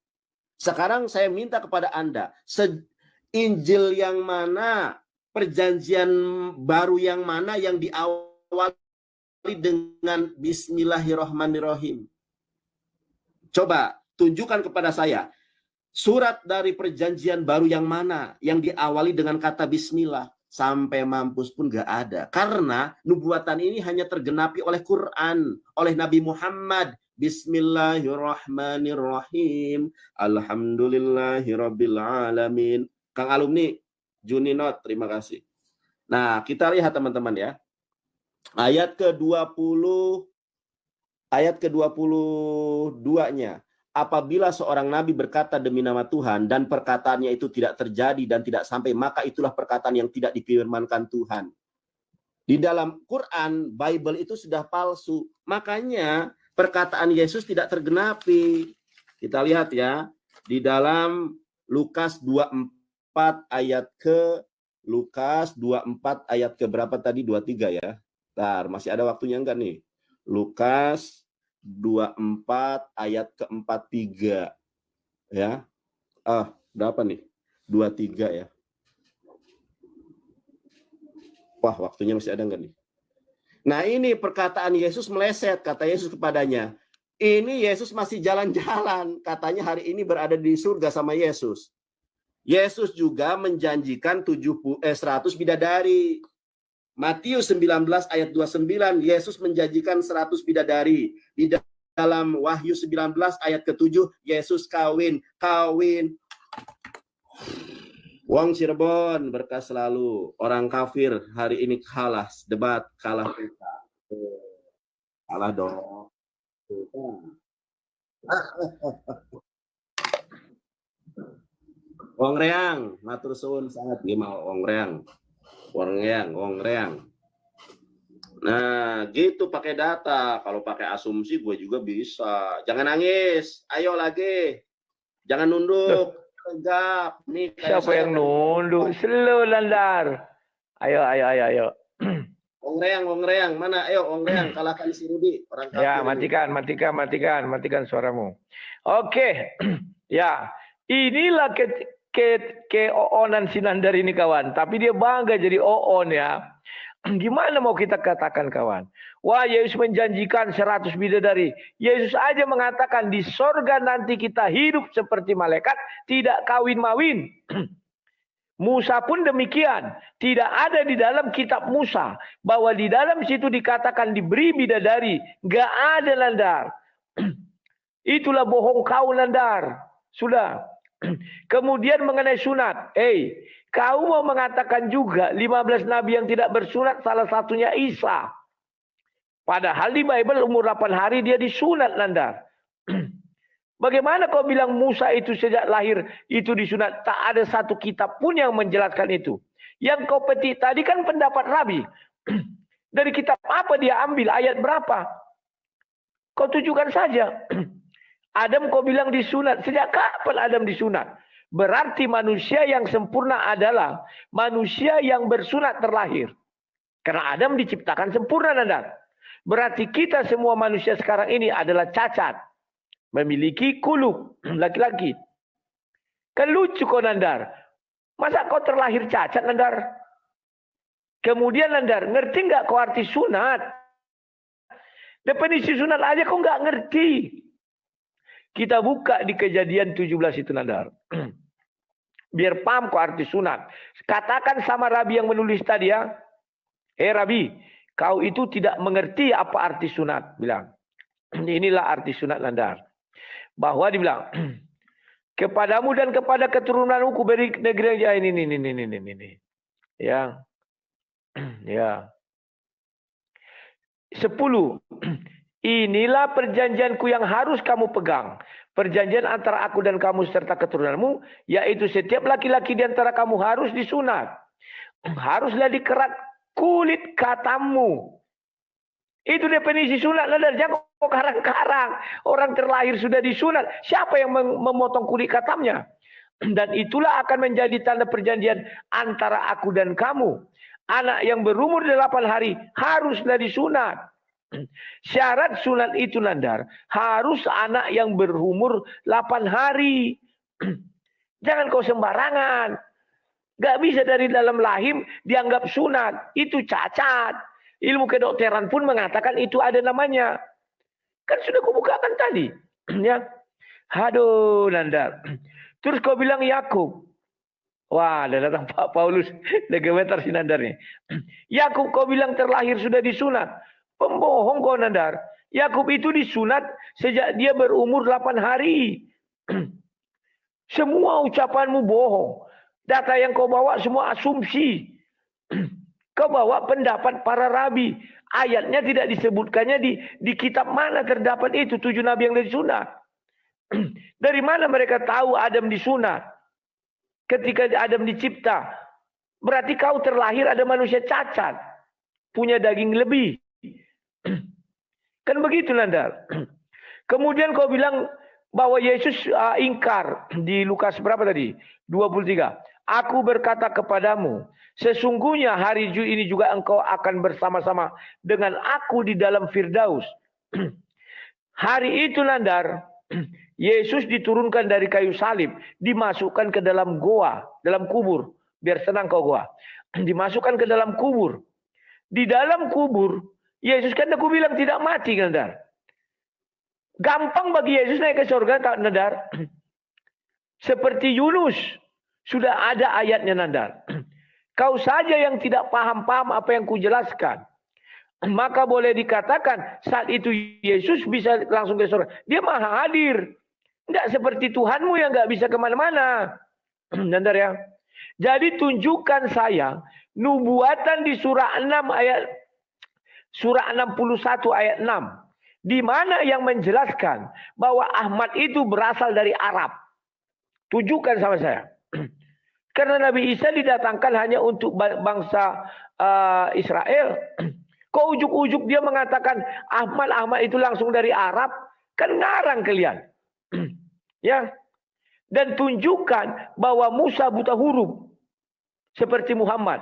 Sekarang saya minta kepada Anda, Injil yang mana, perjanjian baru yang mana yang diawali dengan Bismillahirrahmanirrahim? Coba tunjukkan kepada saya, surat dari perjanjian baru yang mana yang diawali dengan kata Bismillah? Sampai mampus pun gak ada. Karena nubuatan ini hanya tergenapi oleh Quran, oleh Nabi Muhammad. Bismillahirrahmanirrahim. Alhamdulillahirabbil alamin. Kang alumni Juninot, terima kasih. Nah, kita lihat teman-teman ya. Ayat ke-22-nya. Apabila seorang nabi berkata demi nama Tuhan dan perkataannya itu tidak terjadi dan tidak sampai, maka itulah perkataan yang tidak difirmankan Tuhan. Di dalam Quran, Bible itu sudah palsu. Makanya perkataan Yesus tidak tergenapi. Kita lihat ya, di dalam Lukas 24 ayat ke berapa tadi? 23 ya. Bentar, masih ada waktunya enggak nih? Lukas 24 ayat ke-43 ya. Berapa nih? 23 ya. Wah, waktunya masih ada enggak nih? Nah, ini perkataan Yesus meleset. Kata Yesus kepadanya, ini Yesus masih jalan-jalan. Katanya hari ini berada di surga sama Yesus. Yesus juga menjanjikan 100 bidadari. Matius 19 ayat 29, Yesus menjanjikan 100 bidadari. Di dalam Wahyu 19 ayat ke-7, Yesus kawin. Wong Cirebon, berkah selalu. Orang kafir hari ini kalah. Debat, kalah kita. Kalah dong. Wong Reang, matur suwun sangat gimana Wong Reang. Nah, gitu pakai data. Kalau pakai asumsi gue juga bisa. Jangan nangis. Ayo lagi. Jangan nunduk. Tegap. Nih kayak Siapa saya yang kan. nunduk? Slow Nandar. Ayo. Ong Reang. Mana? Ayo Ong Reang kalahkan si Rudi. Orang Ya, kafir ini. matikan suaramu. Oke. Ya, inilah keonan si Nandar ini kawan. Tapi dia bangga jadi oon ya. Gimana mau kita katakan kawan? Wah, Yesus menjanjikan 100 bidadari. Yesus aja mengatakan di sorga nanti kita hidup seperti malaikat, tidak kawin-mawin. Musa pun demikian. Tidak ada di dalam kitab Musa bahwa di dalam situ dikatakan diberi bidadari. Gak ada Nandar. Itulah bohong kau Nandar. Sudah. Kemudian mengenai sunat. Kau mau mengatakan juga 15 nabi yang tidak bersunat, salah satunya Isa. Padahal di Bible umur 8 hari dia disunat Nandar. Bagaimana kau bilang Musa itu sejak lahir itu disunat? Tak ada satu kitab pun yang menjelaskan itu. Yang kau petik tadi kan pendapat Rabi. Dari kitab apa dia ambil? Ayat berapa? Kau tunjukkan saja. Adam kau bilang disunat. Sejak kapan Adam disunat? Berarti manusia yang sempurna adalah manusia yang bersunat terlahir. Karena Adam diciptakan sempurna Nandar. Berarti kita semua manusia sekarang ini adalah cacat. Memiliki kulub laki-laki. Kan lucu kau Nandar. Masa kau terlahir cacat Nandar? Kemudian Nandar, ngerti nggak kau arti sunat? Definisi sunat aja kau nggak ngerti. Kita buka di Kejadian 17 itu Nandar. Biar paham kok arti sunat. Katakan sama Rabi yang menulis tadi ya. Rabi, kau itu tidak mengerti apa arti sunat. Bilang. Inilah arti sunat Nandar. Bahwa dibilang. Kepadamu dan kepada keturunanmu beri negeri yang ini. Ya. Ya. 10. Inilah perjanjianku yang harus kamu pegang. Perjanjian antara aku dan kamu serta keturunanmu, yaitu setiap laki-laki di antara kamu harus disunat. Haruslah dikerat kulit katamu. Itu definisi sunat. Jangan kok karang-karang. Orang terlahir sudah disunat. Siapa yang memotong kulit katamnya? Dan itulah akan menjadi tanda perjanjian antara aku dan kamu. Anak yang berumur 8 hari haruslah disunat. Syarat sunat itu Nandar harus anak yang berumur 8 hari. Jangan kau sembarangan. Gak bisa dari dalam rahim dianggap sunat. Itu cacat. Ilmu kedokteran pun mengatakan itu ada namanya. Kan sudah kau bukakan tadi. Ya. Aduh Nandar. Terus kau bilang Yakub. Wah, ada datang Pak Paulus. Legemeter si Nandar nih. Yakub kau bilang terlahir sudah disunat. Pembohong kau Nandar. Yakub itu disunat sejak dia berumur 8 hari. Semua ucapanmu bohong. Data yang kau bawa semua asumsi. Kau bawa pendapat para rabi. Ayatnya tidak disebutkannya di kitab mana terdapat itu 7 nabi yang disunat. Dari mana mereka tahu Adam disunat? Ketika Adam dicipta. Berarti kau terlahir ada manusia cacat. Punya daging lebih. Kan begitu Nandar. Kemudian kau bilang bahwa Yesus ingkar di Lukas berapa tadi? 23. Aku berkata kepadamu, sesungguhnya hari ini juga engkau akan bersama-sama dengan aku di dalam Firdaus. Hari itu Nandar, Yesus diturunkan dari kayu salib, dimasukkan ke dalam goa, dalam kubur. Biar senang kau goa. Dimasukkan ke dalam kubur. Di dalam kubur, Yesus kan aku bilang tidak mati Nandar. Gampang bagi Yesus naik ke surga Nandar. Seperti Yunus. Sudah ada ayatnya Nandar. Kau saja yang tidak paham-paham apa yang kujelaskan. Maka boleh dikatakan saat itu Yesus bisa langsung ke surga. Dia maha hadir. Tidak seperti Tuhanmu yang nggak bisa kemana-mana. Nandar ya. Jadi tunjukkan saya nubuatan di surah 6 ayat Surah 61 ayat 6. Di mana yang menjelaskan bahwa Ahmad itu berasal dari Arab. Tunjukkan sama saya. Karena Nabi Isa didatangkan hanya untuk bangsa Israel. Kok ujuk-ujuk dia mengatakan Ahmad itu langsung dari Arab? Kan ngarang kalian. Ya. Dan tunjukkan bahwa Musa buta huruf seperti Muhammad.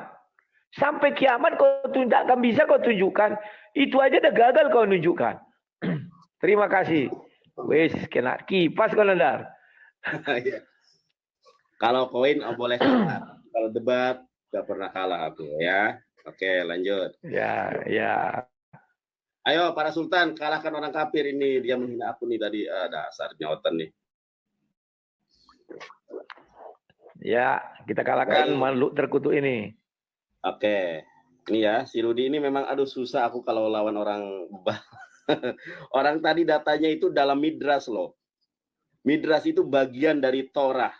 Sampai kiamat kau tidak akan bisa kau tunjukkan. Itu aja udah gagal kau tunjukkan. Terima kasih. Wes kena kipas kau Nandar. Kalau koin boleh kalah. Kalau debat gak pernah kalah aku ya. Oke, lanjut. Ya. Ayo para sultan, kalahkan orang kafir ini. Dia menghina aku nih tadi. Dasar nyotan nih. Ya, kita kalahkan makhluk terkutuk ini. Oke. Ini ya, si Rudi ini memang aduh susah aku kalau lawan orang orang tadi datanya itu dalam midras loh. Midras itu bagian dari Torah.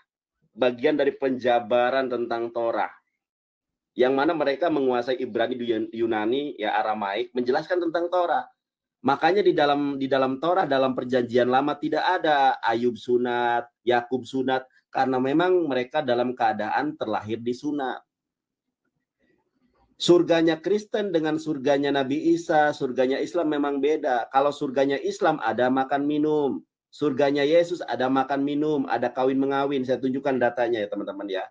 Bagian dari penjabaran tentang Torah. Yang mana mereka menguasai Ibrani, Yunani, ya Aramaik, menjelaskan tentang Torah. Makanya di dalam Torah, dalam perjanjian lama tidak ada Ayub sunat, Yakub sunat, karena memang mereka dalam keadaan terlahir di sunat. Surganya Kristen dengan surganya Nabi Isa, surganya Islam memang beda. Kalau surganya Islam ada makan minum, surganya Yesus ada makan minum, ada kawin mengawin. Saya tunjukkan datanya ya teman-teman ya.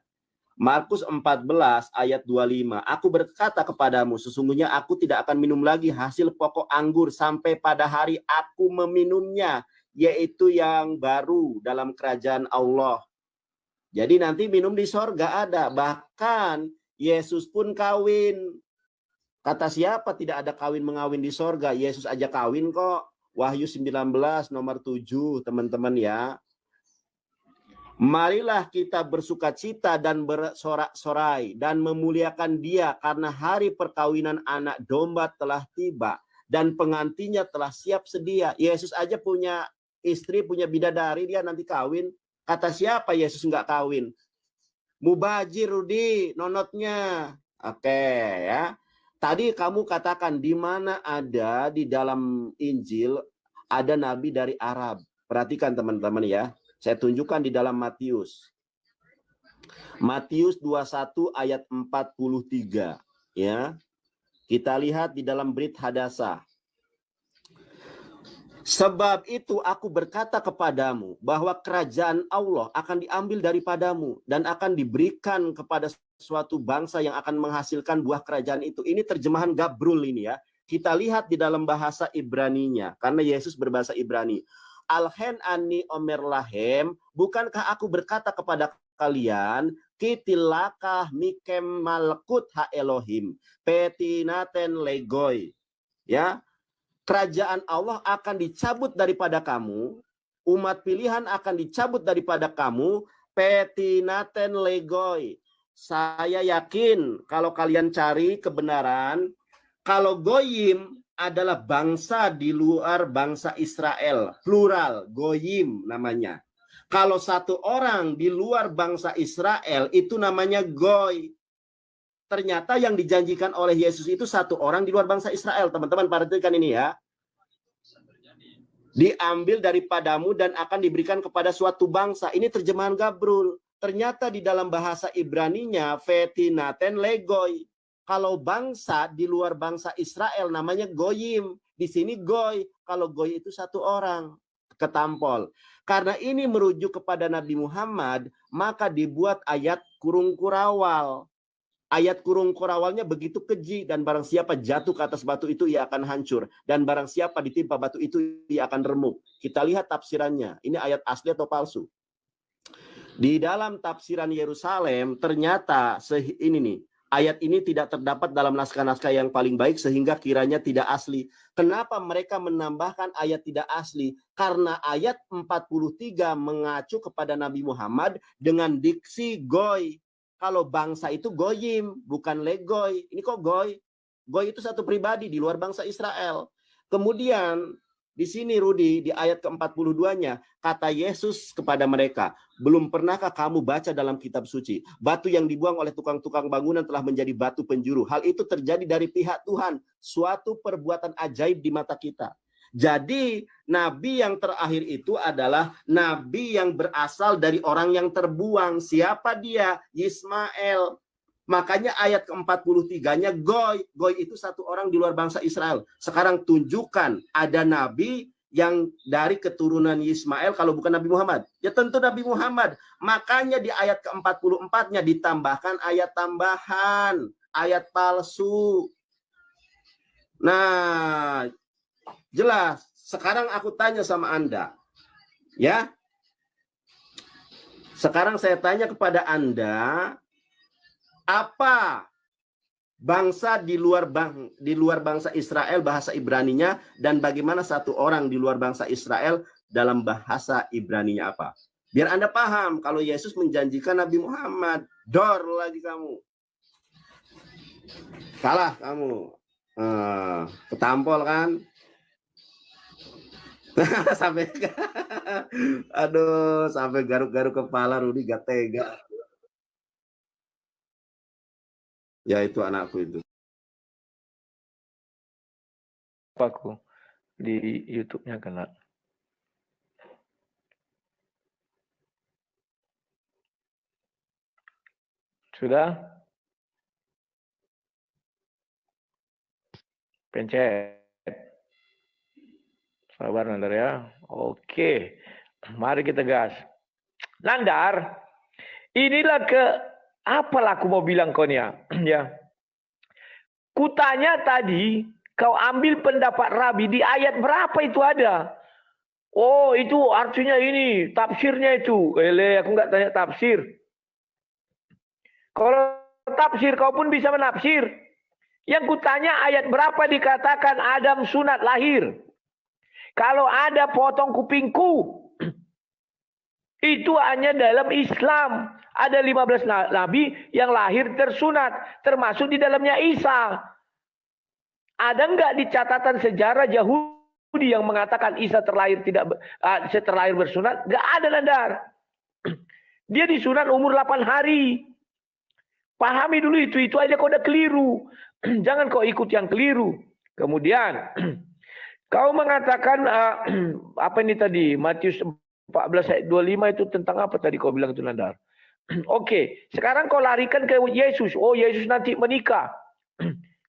Markus 14 ayat 25. Aku berkata kepadamu, sesungguhnya aku tidak akan minum lagi hasil pokok anggur sampai pada hari aku meminumnya, yaitu yang baru dalam kerajaan Allah. Jadi nanti minum di sorga ada. Bahkan Yesus pun kawin. Kata siapa tidak ada kawin mengawin di sorga? Yesus aja kawin kok. Wahyu 19 nomor 7 teman-teman ya. Marilah kita bersukacita dan bersorak-sorai dan memuliakan Dia karena hari perkawinan anak domba telah tiba dan pengantinnya telah siap sedia. Yesus aja punya istri, punya bidadari, dia nanti kawin. Kata siapa Yesus nggak kawin? Mubazir Rudi, nonotnya. Oke ya. Tadi kamu katakan di mana ada di dalam Injil ada nabi dari Arab. Perhatikan teman-teman ya. Saya tunjukkan di dalam Matius. Matius 21 ayat 43 ya. Kita lihat di dalam Brit Hadasah. Sebab itu aku berkata kepadamu bahwa kerajaan Allah akan diambil daripadamu dan akan diberikan kepada suatu bangsa yang akan menghasilkan buah kerajaan itu. Ini terjemahan Gabrul ini ya. Kita lihat di dalam bahasa Ibraninya karena Yesus berbahasa Ibrani. Alhen ani omer lahem, bukankah aku berkata kepada kalian, kitilakah mikem malkut ha Elohim, petinaten legoi. Ya, kerajaan Allah akan dicabut daripada kamu, umat pilihan akan dicabut daripada kamu, petinaten legoi. Saya yakin kalau kalian cari kebenaran, kalau goyim adalah bangsa di luar bangsa Israel, plural, goyim namanya. Kalau satu orang di luar bangsa Israel itu namanya goy. Ternyata yang dijanjikan oleh Yesus itu satu orang di luar bangsa Israel. Teman-teman perhatikan ini ya. Diambil daripadamu dan akan diberikan kepada suatu bangsa. Ini terjemahan Gabrul. Ternyata di dalam bahasa Ibraninya vetinaten legoi. Kalau bangsa di luar bangsa Israel namanya goyim. Di sini goy. Kalau goy itu satu orang. Ketampol. Karena ini merujuk kepada Nabi Muhammad, maka dibuat ayat kurung kurawal. Ayat kurung kurawalnya begitu keji, dan barang siapa jatuh ke atas batu itu ia akan hancur. Dan barang siapa ditimpa batu itu ia akan remuk. Kita lihat tafsirannya. Ini ayat asli atau palsu? Di dalam tafsiran Yerusalem ternyata ini nih. Ayat ini tidak terdapat dalam naskah-naskah yang paling baik sehingga kiranya tidak asli. Kenapa mereka menambahkan ayat tidak asli? Karena ayat 43 mengacu kepada Nabi Muhammad dengan diksi goy. Kalau bangsa itu goyim, bukan legoy. Ini kok goy? Goy itu satu pribadi di luar bangsa Israel. Kemudian di sini Rudi, di ayat ke-42-nya, kata Yesus kepada mereka, belum pernahkah kamu baca dalam kitab suci, batu yang dibuang oleh tukang-tukang bangunan telah menjadi batu penjuru. Hal itu terjadi dari pihak Tuhan, suatu perbuatan ajaib di mata kita. Jadi, nabi yang terakhir itu adalah nabi yang berasal dari orang yang terbuang. Siapa dia? Ismail. Makanya ayat ke-43-nya Goy. Goy itu satu orang di luar bangsa Israel. Sekarang tunjukkan ada nabi yang dari keturunan Ismail kalau bukan Nabi Muhammad. Ya tentu Nabi Muhammad. Makanya di ayat ke-44-nya ditambahkan ayat tambahan. Ayat palsu. Nah, jelas. Sekarang aku tanya sama Anda. Ya. Sekarang saya tanya kepada Anda, apa bangsa di luar bangsa Israel bahasa Ibraninya, dan bagaimana satu orang di luar bangsa Israel dalam bahasa Ibraninya apa? Biar Anda paham kalau Yesus menjanjikan Nabi Muhammad. Dor lagi kamu. Salah kamu. Ketampol kan? Sampai aduh, sampai garuk-garuk kepala Rudi gak tega. Ya itu anakku itu. Aku di YouTube-nya kena. Sudah? Pencet. Sabar Nandar ya. Oke. Mari kita gas. Nandar, inilah apalah aku mau bilang kau ya. Kutanya tadi, kau ambil pendapat Rabi di ayat berapa itu ada? Oh, itu artinya ini, tafsirnya itu. Aku nggak tanya tafsir. Kalau tafsir kau pun bisa menafsir. Yang kutanya ayat berapa dikatakan Adam sunat lahir? Kalau ada potong kupingku, itu hanya dalam Islam. Ada 15 nabi yang lahir tersunat, termasuk di dalamnya Isa. Ada enggak di catatan sejarah Yahudi yang mengatakan Isa terlahir bersunat? Enggak ada, Nandar. Dia disunat umur 8 hari. Pahami dulu itu aja kau udah keliru. Jangan kau ikut yang keliru. Kemudian kau mengatakan apa ini tadi? Matius 14 ayat 25 itu tentang apa tadi kau bilang itu, Nandar? Oke, sekarang kau larikan ke Yesus. Oh, Yesus nanti menikah.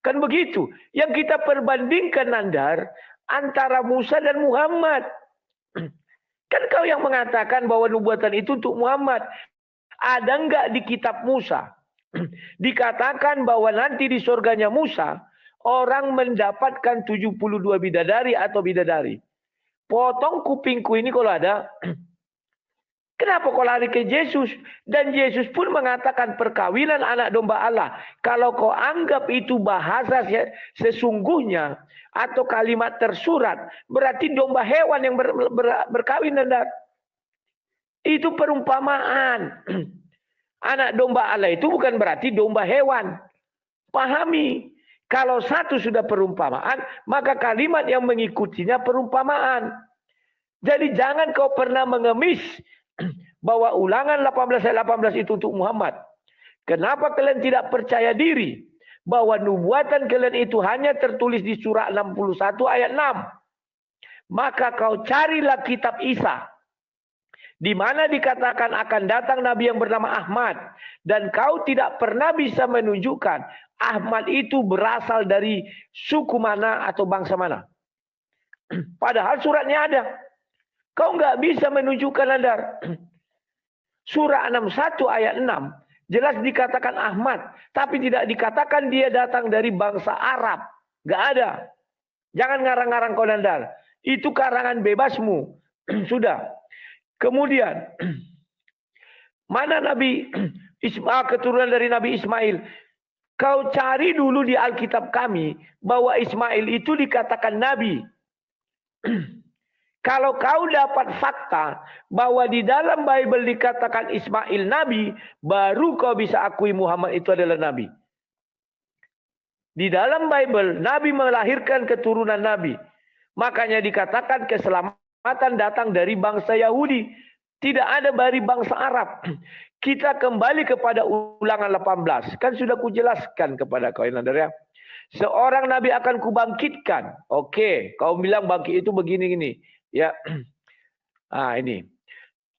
Kan begitu. Yang kita perbandingkan, Nandar, antara Musa dan Muhammad. Kan kau yang mengatakan bahwa nubuatan itu untuk Muhammad. Ada enggak di kitab Musa? Dikatakan bahwa nanti di surganya Musa, orang mendapatkan 72 bidadari atau bidadari. Potong kupingku ini kalau ada. Kenapa kau lari ke Yesus? Dan Yesus pun mengatakan perkawinan anak domba Allah. Kalau kau anggap itu bahasa sesungguhnya atau kalimat tersurat, berarti domba hewan yang berkawin. Itu perumpamaan. Anak domba Allah itu bukan berarti domba hewan. Pahami. Kalau satu sudah perumpamaan, maka kalimat yang mengikutinya perumpamaan. Jadi jangan kau pernah mengemis bahwa Ulangan 18 ayat 18 itu untuk Muhammad. Kenapa kalian tidak percaya diri bahwa nubuatan kalian itu hanya tertulis di surah 61 ayat 6? Maka kau carilah kitab Isa, di mana dikatakan akan datang Nabi yang bernama Ahmad. Dan kau tidak pernah bisa menunjukkan Ahmad itu berasal dari suku mana atau bangsa mana. Padahal suratnya ada. Kau nggak bisa menunjukkan, Nandar. Surah 61 ayat 6. Jelas dikatakan Ahmad. Tapi tidak dikatakan dia datang dari bangsa Arab. Nggak ada. Jangan ngarang-ngarang kau, Nandar. Itu karangan bebasmu. Sudah. Kemudian, mana Nabi Ismail, keturunan dari Nabi Ismail? Kau cari dulu di Alkitab kami bahwa Ismail itu dikatakan Nabi. Kalau kau dapat fakta bahwa di dalam Bible dikatakan Ismail Nabi, baru kau bisa akui Muhammad itu adalah Nabi. Di dalam Bible, Nabi melahirkan keturunan Nabi. Makanya dikatakan keselamatan datang dari bangsa Yahudi. Tidak ada dari bangsa Arab. Kita kembali kepada Ulangan 18. Kan sudah kujelaskan kepada kau, Nandar, ya. Seorang Nabi akan kubangkitkan. Oke, kau bilang bangkit itu begini-gini. Ya, ini.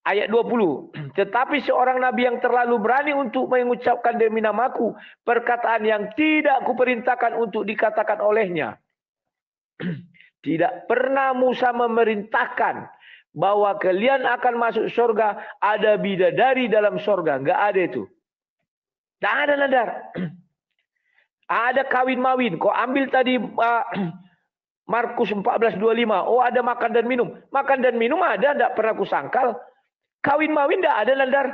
Ayat 20. Tetapi seorang nabi yang terlalu berani untuk mengucapkan demi namaku perkataan yang tidak kuperintahkan untuk dikatakan olehnya. Tidak pernah Musa memerintahkan bahwa kalian akan masuk surga, ada bidadari dalam surga. Enggak ada itu. Tak ada, Nandar. Ada kawin-mawin. Kau ambil tadi Markus 14:25. Oh, ada makan dan minum. Makan dan minum ada, tidak pernah kusangkal. Kawin-mawin tidak ada, Nandar.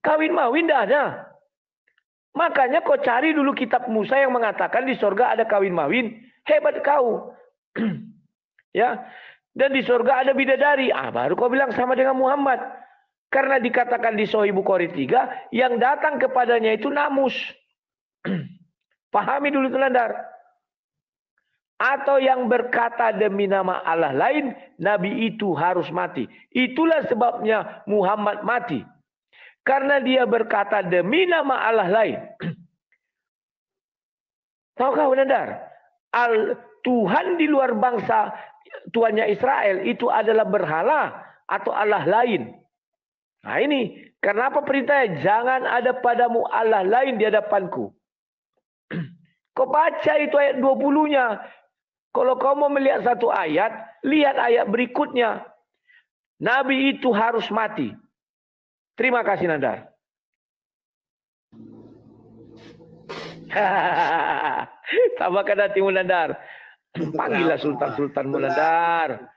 Kawin-mawin tidak ada. Makanya kau cari dulu kitab Musa yang mengatakan di surga ada kawin-mawin. Hebat kau. Ya. Dan di surga ada bidadari. Baru kau bilang sama dengan Muhammad. Karena dikatakan di Sahih Bukhari 3, yang datang kepadanya itu namus. Pahami dulu itu, Nandar. Atau yang berkata demi nama Allah lain, Nabi itu harus mati. Itulah sebabnya Muhammad mati. Karena dia berkata demi nama Allah lain. Tahukah, Nandar? Tuhan di luar bangsa, Tuhannya Israel, itu adalah berhala atau Allah lain. Nah ini, kenapa perintahnya? Jangan ada padamu Allah lain di hadapanku. Kau baca itu ayat 20-nya. Kalau kau mau melihat satu ayat, lihat ayat berikutnya. Nabi itu harus mati. Terima kasih, Nandar. Tambahkan hatimu, Nandar. Panggillah Sultan-Sultanmu, Nandar.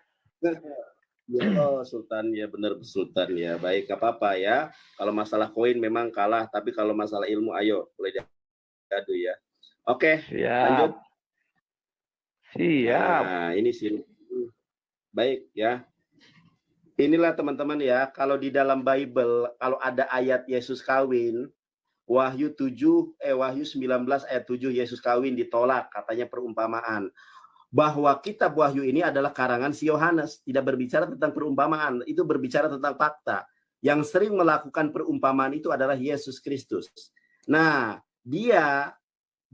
Oh, Sultan ya, benar Sultan ya. Baik, gak apa-apa ya. Kalau masalah koin memang kalah, tapi kalau masalah ilmu, ayo boleh diadu ya. Oke, lanjut. Siap. Nah, ini sih. Baik ya. Inilah teman-teman ya, kalau di dalam Bible, kalau ada ayat Yesus kawin, Wahyu 19 ayat 7, Yesus kawin ditolak, katanya perumpamaan. Bahwa kitab Wahyu ini adalah karangan si Yohanes, tidak berbicara tentang perumpamaan, itu berbicara tentang fakta. Yang sering melakukan perumpamaan itu adalah Yesus Kristus. Nah, dia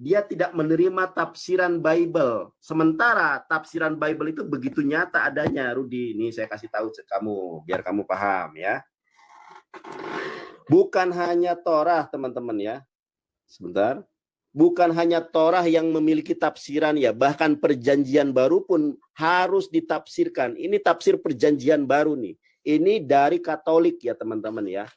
tidak menerima tafsiran Bible. Sementara tafsiran Bible itu begitu nyata adanya, Rudi. Ini saya kasih tahu ke kamu, biar kamu paham ya. Bukan hanya Torah, teman-teman ya. Sebentar. Bukan hanya Torah yang memiliki tafsiran ya, bahkan perjanjian baru pun harus ditafsirkan. Ini tafsir perjanjian baru nih. Ini dari Katolik ya, teman-teman ya.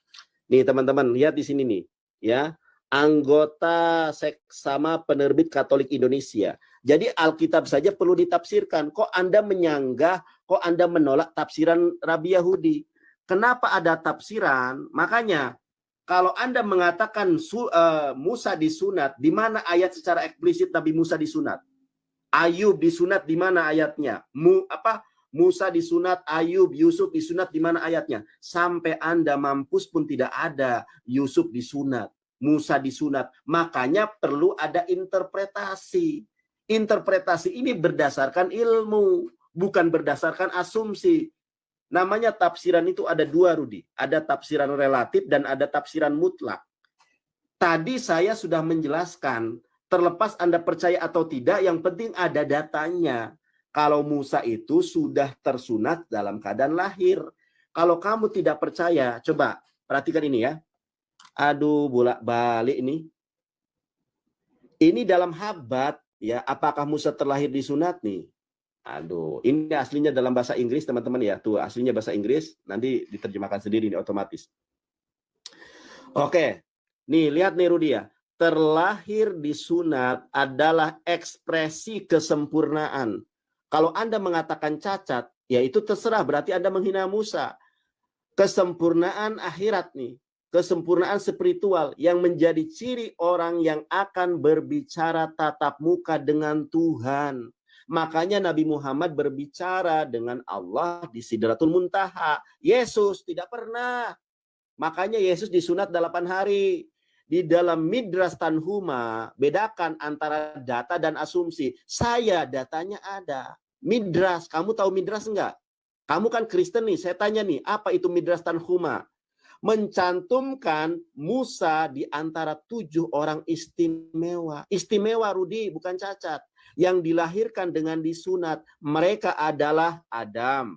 Nih, teman-teman, lihat di sini nih, ya. Anggota Seksama Penerbit Katolik Indonesia. Jadi Alkitab saja perlu ditafsirkan. Kok Anda menyanggah, kok Anda menolak tafsiran Rabi Yahudi? Kenapa ada tafsiran? Makanya kalau Anda mengatakan Musa disunat, di mana ayat secara eksplisit Nabi Musa disunat? Ayub disunat, di mana ayatnya? Musa disunat, Ayub, Yusuf disunat, di mana ayatnya? Sampai Anda mampus pun tidak ada Yusuf disunat, Musa disunat. Makanya perlu ada interpretasi. Interpretasi ini berdasarkan ilmu, bukan berdasarkan asumsi. Namanya tafsiran itu ada dua, Rudi. Ada tafsiran relatif dan ada tafsiran mutlak. Tadi saya sudah menjelaskan, terlepas Anda percaya atau tidak, yang penting ada datanya. Kalau Musa itu sudah tersunat dalam keadaan lahir. Kalau kamu tidak percaya, coba perhatikan ini ya. Aduh, bolak-balik ini. Ini dalam Habat ya, apakah Musa terlahir disunat nih? Aduh, ini aslinya dalam bahasa Inggris, teman-teman ya. Tuh, aslinya bahasa Inggris, nanti diterjemahkan sendiri ini otomatis. Oke. Nih, lihat nih Rudi ya. Terlahir disunat adalah ekspresi kesempurnaan. Kalau Anda mengatakan cacat, ya itu terserah, berarti Anda menghina Musa. Kesempurnaan akhirat nih. Kesempurnaan spiritual yang menjadi ciri orang yang akan berbicara tatap muka dengan Tuhan. Makanya Nabi Muhammad berbicara dengan Allah di Sidratul Muntaha. Yesus tidak pernah. Makanya Yesus disunat 8 hari. Di dalam Midras Tanhuma, bedakan antara data dan asumsi. Saya datanya ada. Midras, kamu tahu Midras enggak? Kamu kan Kristen nih, saya tanya nih, apa itu Midras Tanhuma? Mencantumkan Musa di antara 7 orang istimewa. Istimewa, Rudi, bukan cacat. Yang dilahirkan dengan disunat. Mereka adalah Adam,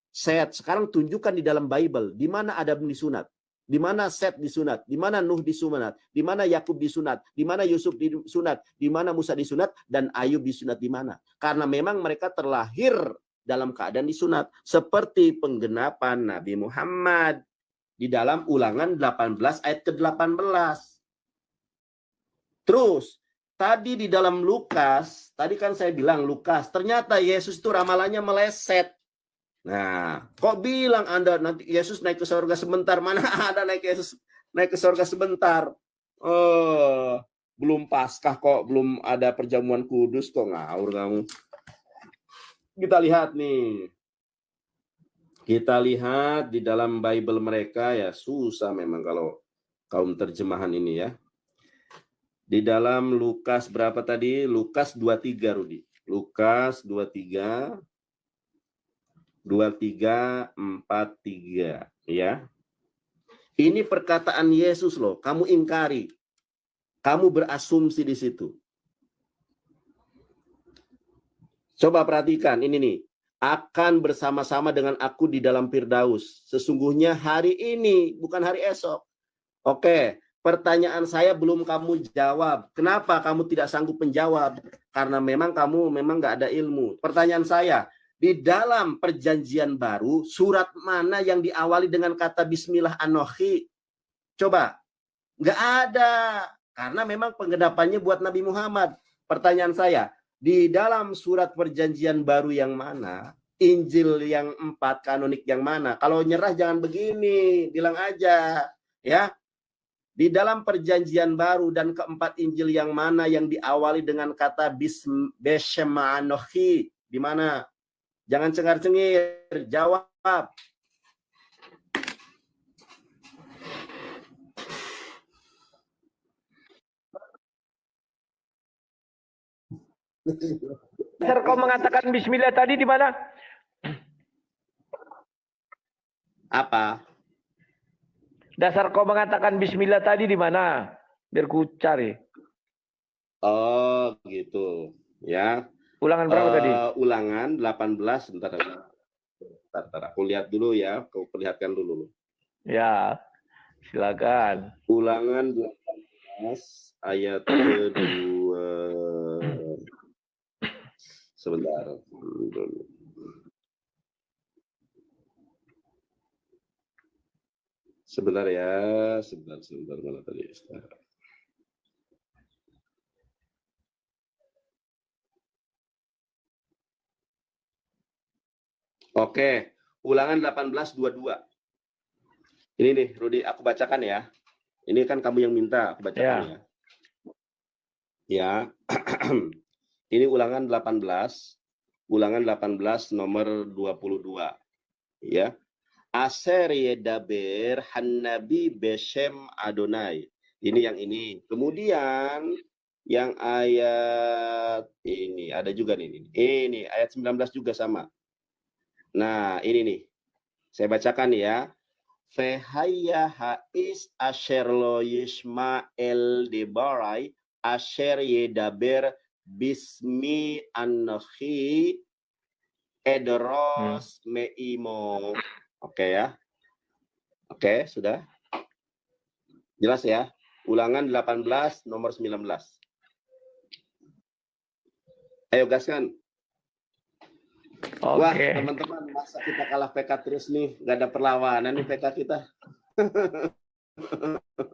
Set. Sekarang tunjukkan di dalam Bible di mana Adam disunat, di mana Set disunat, di mana Nuh disunat, di mana Yakub disunat, di mana Yusuf disunat, di mana Musa disunat, dan Ayub disunat di mana. Karena memang mereka terlahir dalam keadaan disunat. Seperti penggenapan Nabi Muhammad di dalam Ulangan 18 ayat ke-18. Terus, tadi di dalam Lukas, tadi kan saya bilang Lukas, ternyata Yesus itu ramalannya meleset. Nah, kok bilang Anda nanti Yesus naik ke surga sebentar? Mana ada Yesus naik ke surga sebentar? Oh, belum Paskah kok, belum ada perjamuan kudus kok, ngawur kamu. Kita lihat nih. Kita lihat di dalam Bible mereka, ya susah memang kalau kaum terjemahan ini ya. Di dalam Lukas berapa tadi? Lukas 23, Rudi. Lukas 23 43 ya. Ini perkataan Yesus loh, kamu ingkari. Kamu berasumsi di situ. Coba perhatikan ini nih. Akan bersama-sama dengan aku di dalam Firdaus. Sesungguhnya hari ini, bukan hari esok. Oke, pertanyaan saya belum kamu jawab. Kenapa kamu tidak sanggup menjawab? Karena memang kamu nggak ada ilmu. Pertanyaan saya, di dalam perjanjian baru, surat mana yang diawali dengan kata Bismillah Anohi? Coba, nggak ada. Karena memang penggenapannya buat Nabi Muhammad. Pertanyaan saya, di dalam surat perjanjian baru yang mana? Injil yang 4 kanonik yang mana? Kalau nyerah jangan begini, bilang aja. Ya, di dalam perjanjian baru dan keempat Injil yang mana yang diawali dengan kata Beshem Anohi? Di mana? Jangan cengar-cengir, jawab. Dasar kau mengatakan bismillah tadi di mana? Apa? Dasar kau mengatakan bismillah tadi di mana? Biar ku cari. Oh, gitu. Ya. Ulangan berapa tadi? Ulangan 18, bentar. Aku lihat dulu ya, kau perlihatkan dulu. Ya, silakan. Ulangan 18 ayat kedua. Sebentar. Sebentar ya, sebentar mana tadi? Oke, Ulangan 18:22. Ini nih, Rudi, aku bacakan ya. Ini kan kamu yang minta, aku bacakan ya. Ya. Ini Ulangan 18 nomor 22. Ya. Aser yedaber hannabi beshem Adonai. Ini yang ini. Kemudian yang ayat ini ada juga nih. Ini ayat 19 juga sama. Nah, ini nih. Saya bacakan ya. Fehayya hais asher lo yishma'el debarai asher yedaber bismi anakhi edros meimo. Oke ya. Oke, sudah. Jelas ya. Ulangan 18 nomor 19. Ayo gaskan. Wah, teman-teman, masa kita kalah PK terus nih, nggak ada perlawanan nih PK kita.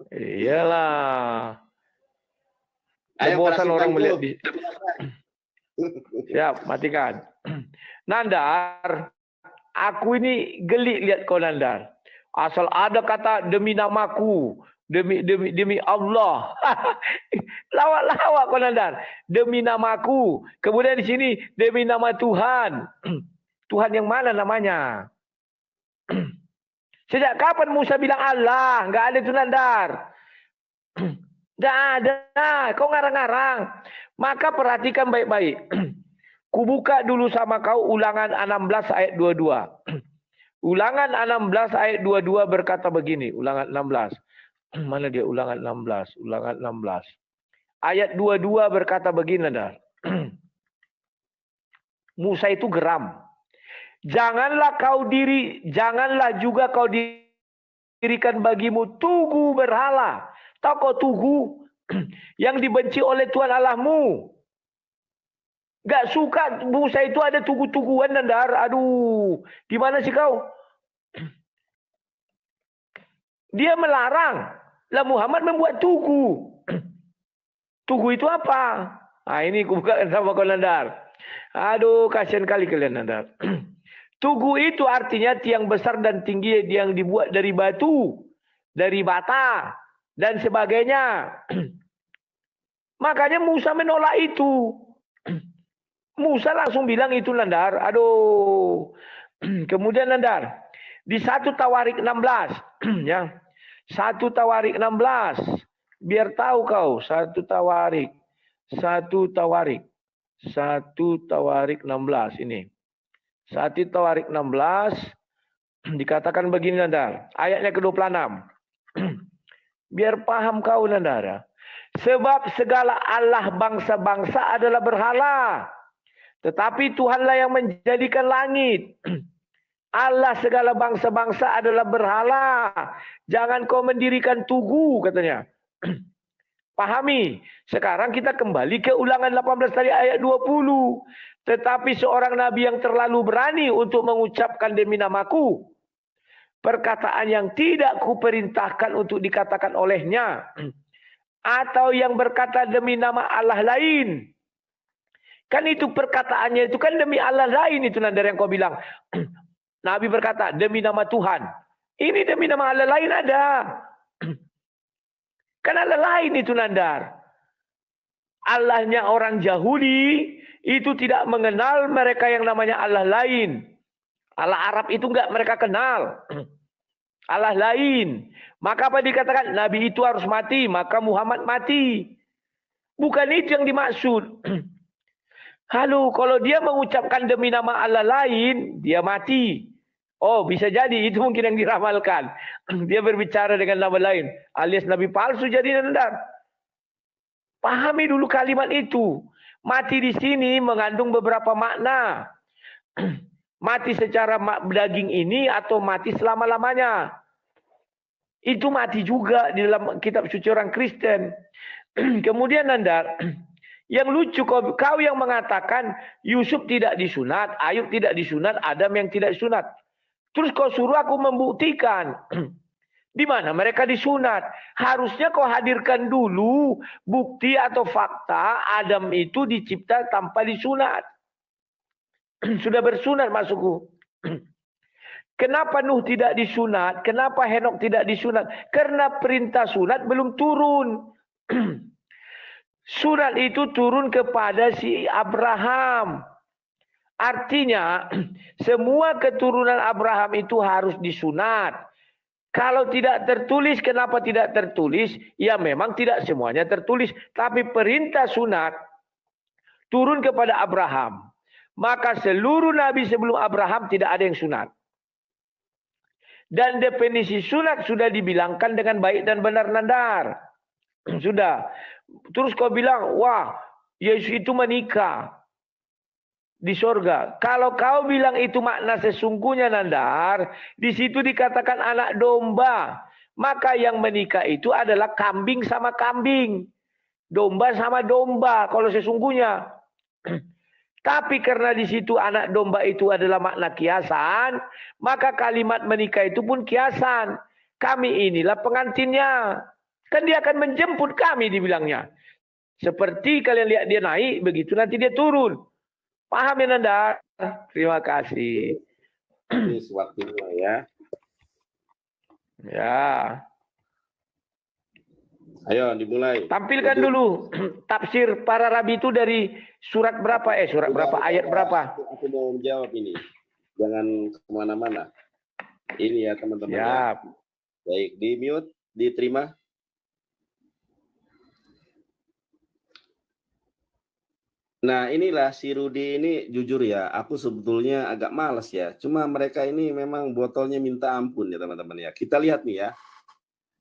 Iyalah. Ayo, bosan orang melihat di... Siap, matikan. Nandar, aku ini geli lihat kau Nandar. Asal ada kata demi namaku, demi Allah. Lawak-lawak kau Nandar. Demi namaku. Kemudian di sini demi nama Tuhan. Tuhan yang mana namanya? Sejak kapan Musa bilang Allah? Enggak ada itu Nandar. Enggak ada. Kau ngarang-ngarang. Maka perhatikan baik-baik. Kubuka dulu sama kau Ulangan 16 ayat 22. Ulangan 16 ayat 22 berkata begini. Ulangan 16. Mana dia Ulangan 16? Ulangan 16. Ayat 22 berkata begini. Musa itu geram. Janganlah juga kau dirikan bagimu tugu berhala. Tahu kau tugu yang dibenci oleh Tuhan Allahmu? Gak suka Musa itu ada tugu-tuguan Nandar. Aduh, gimana sih kau? Dia melarang. Lah Muhammad membuat tugu. Tugu itu apa? Nah ini aku bukakan sama kau Nandar. Aduh, kasihan kali kalian Nandar. Tugu itu artinya tiang besar dan tinggi yang dibuat dari batu, dari bata, dan sebagainya. Makanya Musa menolak itu. Musa langsung bilang itu Nandar. Aduh. Kemudian Nandar. Di 1 Tawarik 16. Ya. 1 Tawarik 16. Biar tahu kau. 1 Tawarik. 1 Tawarik. 1 Tawarik 16 ini. 1 Tawarik 16 dikatakan begini Nandar. Ayatnya ke-26. Biar paham kau Nandar. Sebab segala Allah bangsa-bangsa adalah berhala. Tetapi Tuhanlah yang menjadikan langit. Allah segala bangsa-bangsa adalah berhala. Jangan kau mendirikan tugu katanya. Pahami. Sekarang kita kembali ke Ulangan 18 tadi ayat 20. Tetapi seorang nabi yang terlalu berani untuk mengucapkan demi namaku, perkataan yang tidak kuperintahkan untuk dikatakan olehnya, atau yang berkata demi nama Allah lain. Kan itu perkataannya itu kan demi Allah lain itu Nandar yang kau bilang. Nabi berkata demi nama Tuhan. Ini demi nama Allah lain ada. Kan Allah lain itu Nandar. Allahnya orang Yahudi itu tidak mengenal mereka yang namanya Allah lain. Allah Arab itu enggak mereka kenal. Allah lain. Maka apa dikatakan? Nabi itu harus mati, maka Muhammad mati. Bukan itu yang dimaksud. Halo, kalau dia mengucapkan demi nama Allah lain, dia mati. Oh, bisa jadi itu mungkin yang diramalkan. Dia berbicara dengan nama lain, alias nabi palsu jadi Nandar. Pahami dulu kalimat itu. Mati di sini mengandung beberapa makna. Mati secara daging ini atau mati selama-lamanya. Itu mati juga di dalam kitab suci orang Kristen. Kemudian Nandar, yang lucu kau yang mengatakan Yusuf tidak disunat, Ayub tidak disunat, Adam yang tidak disunat. Terus kau suruh aku membuktikan. Di mana mereka disunat? Harusnya kau hadirkan dulu bukti atau fakta Adam itu dicipta tanpa disunat. Sudah bersunat maksudku. Kenapa Nuh tidak disunat? Kenapa Henok tidak disunat? Karena perintah sunat belum turun. Sunat itu turun kepada si Abraham. Artinya semua keturunan Abraham itu harus disunat. Kalau tidak tertulis, kenapa tidak tertulis? Ya memang tidak semuanya tertulis. Tapi perintah sunat turun kepada Abraham. Maka seluruh nabi sebelum Abraham tidak ada yang sunat. Dan definisi sunat sudah dibilangkan dengan baik dan benar Nandar. Sudah. Terus kau bilang, wah Yesus itu menikah di sorga. Kalau kau bilang itu makna sesungguhnya Nandar, di situ dikatakan anak domba. Maka yang menikah itu adalah kambing sama kambing. Domba sama domba kalau sesungguhnya. Tapi karena di situ anak domba itu adalah makna kiasan, maka kalimat menikah itu pun kiasan. Kami inilah pengantinnya. Kan dia akan menjemput kami dibilangnya. Seperti kalian lihat dia naik, begitu nanti dia turun. Paham ya Nanda? Terima kasih. Ini waktunya ya. Ya. Ayo dimulai. Tampilkan dulu tafsir para rabi itu dari surat berapa? Surat berapa? Ayat berapa? Aku mau menjawab ini. Jangan kemana-mana. Ini ya teman-teman. Ya. Baik, di mute, diterima. Nah inilah si Rudi ini jujur ya, aku sebetulnya agak malas ya. Cuma mereka ini memang botolnya minta ampun ya teman-teman ya. Kita lihat nih ya.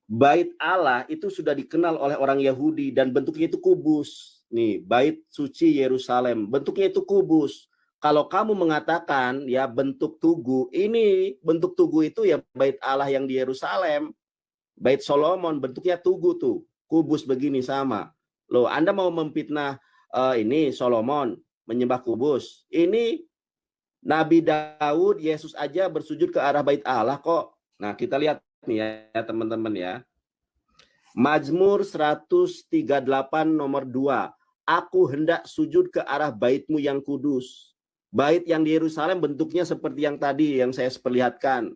Bait Allah itu sudah dikenal oleh orang Yahudi dan bentuknya itu kubus. Nih, bait suci Yerusalem, bentuknya itu kubus. kalau kamu mengatakan ya bentuk tugu, ini bentuk tugu itu ya bait Allah yang di Yerusalem, bait Solomon bentuknya tugu tuh, kubus begini sama. Loh, Anda mau memfitnah ini Solomon menyembah kubus. Ini Nabi Daud, Yesus aja bersujud ke arah bait Allah kok. Nah, kita lihat nih ya teman-teman ya. Mazmur 138 nomor 2. Aku hendak sujud ke arah baitmu yang kudus. Bait yang di Yerusalem bentuknya seperti yang tadi yang saya perlihatkan.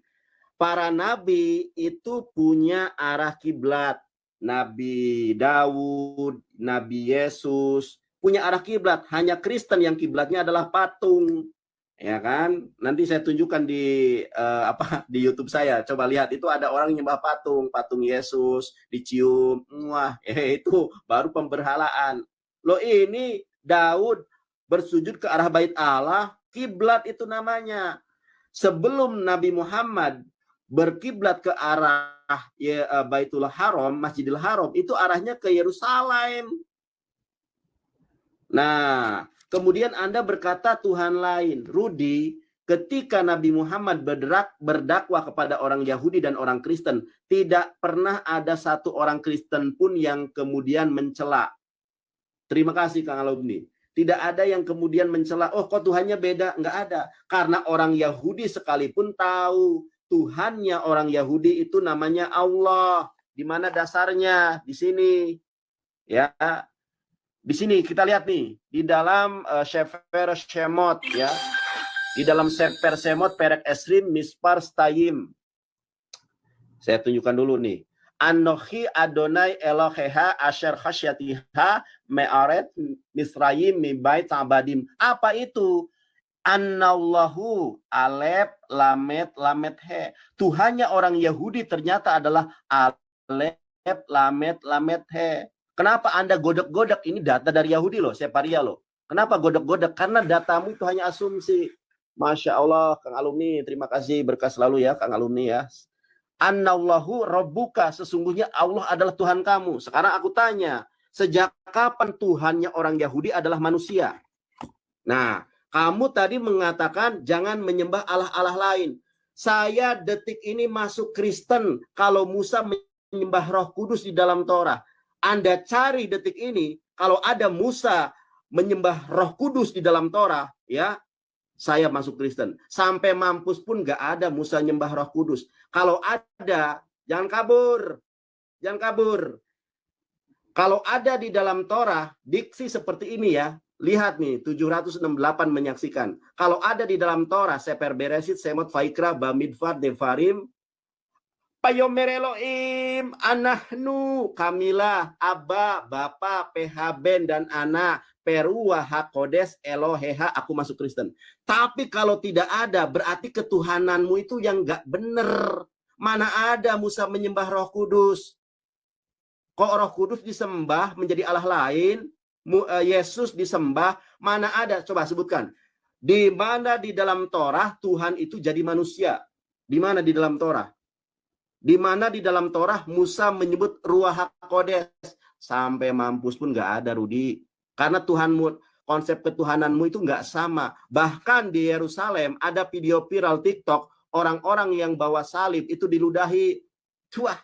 Para nabi itu punya arah kiblat. Nabi Daud, Nabi Yesus punya arah kiblat. Hanya Kristen yang kiblatnya adalah patung. Ya kan? Nanti saya tunjukkan di di YouTube saya. Coba lihat, itu ada orang nyembah patung, patung Yesus dicium. Wah, itu baru pemberhalaan. Loh, ini Daud bersujud ke arah bait Allah, kiblat itu namanya. Sebelum Nabi Muhammad berkiblat ke arah Baitul Haram, Masjidil Haram, itu arahnya ke Yerusalem. Nah, kemudian Anda berkata Tuhan lain. Rudi, ketika Nabi Muhammad berdakwah kepada orang Yahudi dan orang Kristen, tidak pernah ada satu orang Kristen pun yang kemudian mencela. Terima kasih Kang Alumni. Tidak ada yang kemudian mencela, oh kok Tuhannya beda. Enggak ada. Karena orang Yahudi sekalipun tahu Tuhannya orang Yahudi itu namanya Allah. Di mana dasarnya? Di sini. Ya. Di sini kita lihat nih. Di dalam Sefer Shemot. Ya. Di dalam Sefer Shemot perek esrim mispar stayim. Saya tunjukkan dulu nih. Anochi Adonai Eloheha asher khasyatiha me'aret Misrayim mibait abadim. Apa itu? Annallahu alef lamet lamet he. Tuhannya orang Yahudi ternyata adalah alef lamet lamet he. Kenapa Anda godok-godok? Ini data dari Yahudi loh, Separia loh. Kenapa godok-godok? Karena datamu itu hanya asumsi. Masya Allah, Kang Alumni, terima kasih, berkah selalu ya Kang Alumni ya. Annallahu rabbuka, sesungguhnya Allah adalah Tuhan kamu. Sekarang aku tanya, sejak kapan Tuhannya orang Yahudi adalah manusia? Nah, kamu tadi mengatakan jangan menyembah Allah-Allah lain. Saya detik ini masuk Kristen kalau Musa menyembah Roh Kudus di dalam Torah. Anda cari detik ini kalau ada Musa menyembah Roh Kudus di dalam Torah, ya. Saya masuk Kristen. Sampai mampus pun gak ada Musa nyembah Roh Kudus. Kalau ada, jangan kabur. Jangan kabur. Kalau ada di dalam Torah, diksi seperti ini ya. Lihat nih, 768 menyaksikan. Kalau ada di dalam Torah, Sefer Beresit, Semot, Vaikra, Bamidbar, Devarim, Payomer Elohim, Anahnu, Kamilah, Abba, Bapa, PHben, dan Anak, Perua, Hakodes, Eloheha, aku masuk Kristen. Tapi kalau tidak ada, berarti ketuhananmu itu yang gak benar. Mana ada Musa menyembah Roh Kudus? Kok Roh Kudus disembah menjadi Allah lain? Yesus disembah, mana ada? Coba sebutkan. Di mana di dalam Torah Tuhan itu jadi manusia? Di mana di dalam Torah? Di mana di dalam Torah Musa menyebut Ruach HaKodes? Sampai mampus pun nggak ada, Rudi. Karena Tuhanmu, konsep ketuhananmu itu nggak sama. Bahkan di Yerusalem ada video viral TikTok, orang-orang yang bawa salib itu diludahi. Wah,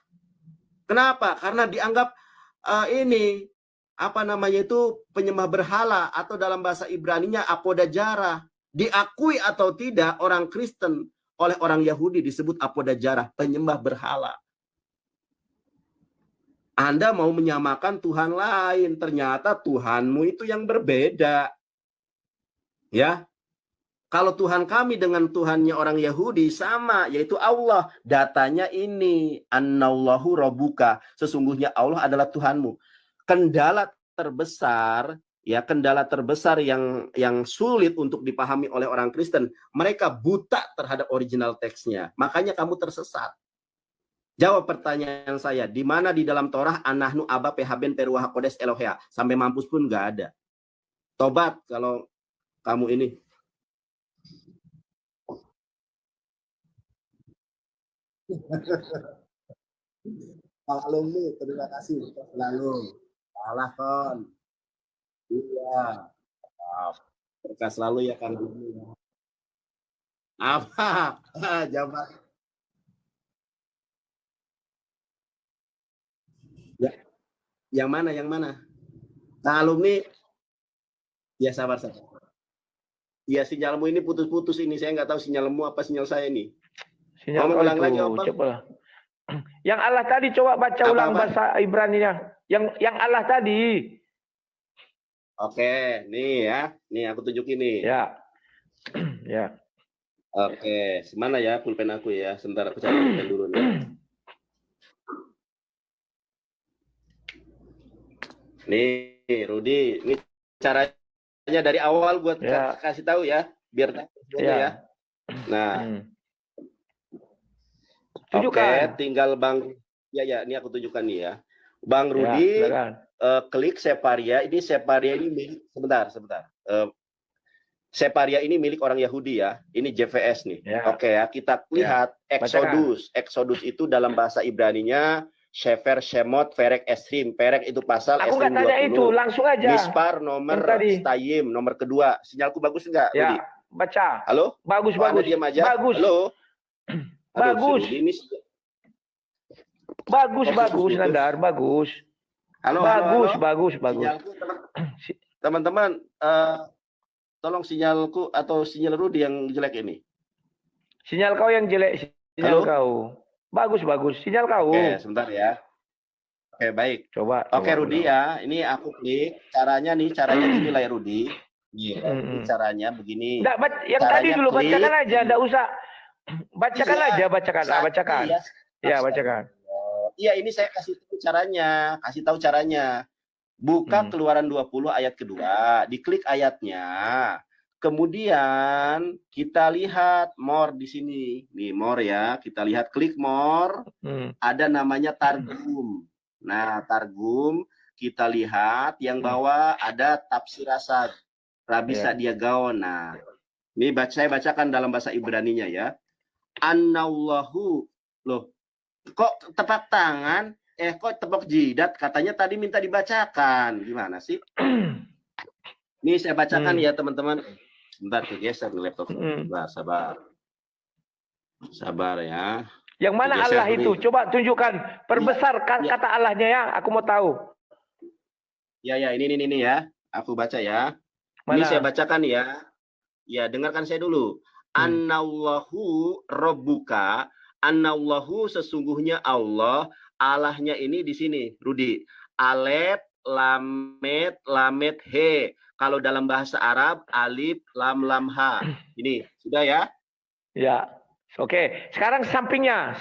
kenapa? Karena dianggap ini apa namanya itu penyembah berhala, atau dalam bahasa Ibraninya apodajara. Diakui atau tidak orang Kristen oleh orang Yahudi disebut apodajara, penyembah berhala. Anda mau menyamakan Tuhan lain, ternyata Tuhanmu itu yang berbeda. Ya. Kalau Tuhan kami dengan Tuhannya orang Yahudi sama, yaitu Allah. Datanya ini, Annallahu rabbuka, sesungguhnya Allah adalah Tuhanmu. Kendala terbesar, ya, kendala terbesar yang sulit untuk dipahami oleh orang Kristen, mereka buta terhadap original teksnya. Makanya kamu tersesat. Jawab pertanyaan saya, di mana di dalam Torah Anahnu Abba PHben Peruah Kodes Elohea? Sampai mampus pun nggak ada. Tobat kalau kamu ini. Pak Alumni, terima kasih selalu. Salah kon. Iya. Maaf. Berkah selalu ya Kang. Apa? Jawab. Ya, yang mana? Yang mana? Nah, alumni. Ya sabar. Ya sinyalmu ini putus-putus ini. Saya nggak tahu sinyalmu apa sinyal saya ini. Sinyal mau ulang lagi apa? Cobalah. Yang Allah tadi coba baca ulang bahasa Ibrani-nya. Yang Allah tadi. Oke, nih ya. Nih aku tunjukin nih. Ya. Ya. Oke, mana ya pulpen aku ya? Sebentar aku cari pulpen dulu nih. Nih, Rudi, ini caranya dari awal buat kasih tahu ya, biar ya. Nah. Oke, tinggal Bang. Ya, ini aku tunjukkan nih ya. Bang Rudi, klik Separia. Ini Separia ini milik sebentar. Separia ini milik orang Yahudi ya. Ini JVS nih. Oke ya, kita lihat Exodus. Exodus itu dalam bahasa Ibraninya Shefer, Shemot, Perek, Esrim. Perek itu pasal Esrim 20. Aku nggak tanya itu, langsung aja. Mispar nomor Stayim, nomor kedua. Sinyalku bagus enggak? Ya, Rudi? Baca. Halo? Bagus. Diam aja. Bagus. Halo? Aduh, bagus, Nandar, bagus. Halo, bagus. Teman-teman, tolong sinyalku atau sinyal Rudi yang jelek ini. Sinyal kau yang jelek, sinyal kau. Bagus, sinyal kau. Oke, sebentar ya. Oke, baik. Coba. Oke, Rudi ya. Ini aku klik. Caranya gini lah ya, Rudi. Ini caranya begini. Nggak, yang tadi dulu bacakan aja, enggak usah. Bacakan. Ya, bacakan. Iya, ini saya kasih tahu caranya. Buka Keluaran 20 ayat kedua, diklik ayatnya. Kemudian kita lihat more di sini. Nih, more ya. Kita lihat klik more. Ada namanya Targum. Nah, Targum kita lihat yang bawah ada tafsir Asad. Rabi Sadia Gaon. Nah, ini saya bacakan dalam bahasa Ibraninya ya. Annallahu, loh, kok tepuk tangan, kok tepuk jidat, katanya tadi minta dibacakan, gimana sih? Ini saya bacakan ya teman-teman. Bentar, geser nih laptop. Sabar ya. Yang mana Allah itu? Coba tunjukkan, perbesar kata Allahnya ya, aku mau tahu. Ya, ini ya, aku baca ya. Ini saya bacakan ya. Ya, dengarkan saya dulu. Annallahu rabbuka, annallahu sesungguhnya Allah, Allahnya ini di sini, Rudi. Alef, lamet, he. Kalau dalam bahasa Arab, alif, lam, ha. Ini, sudah ya? Ya. Oke, sekarang sampingnya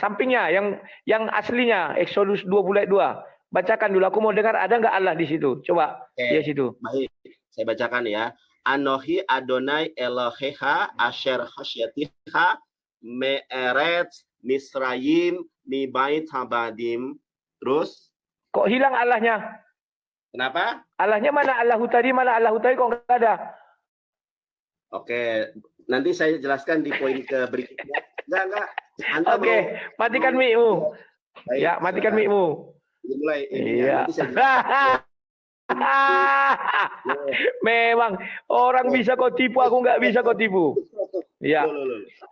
yang aslinya Exodus 20 ayat 2. Bacakan dulu, aku mau dengar ada nggak Allah di situ. Coba, di situ. Baik, saya bacakan ya. Anohi Adonai Eloheha Asher Hasyatiha Me'eretz Misrayim Mibait Habadim. Terus? Kok hilang Allahnya? Kenapa? Allahnya mana? Allahu tadi kok nggak ada? Oke, nanti saya jelaskan di poin ke berikutnya. Enggak. Oke, matikan mic-mu. Ya, matikan mic-mu. Mulai. Iya. Memang orang bisa kau tipu, aku nggak bisa kau tipu. Ya.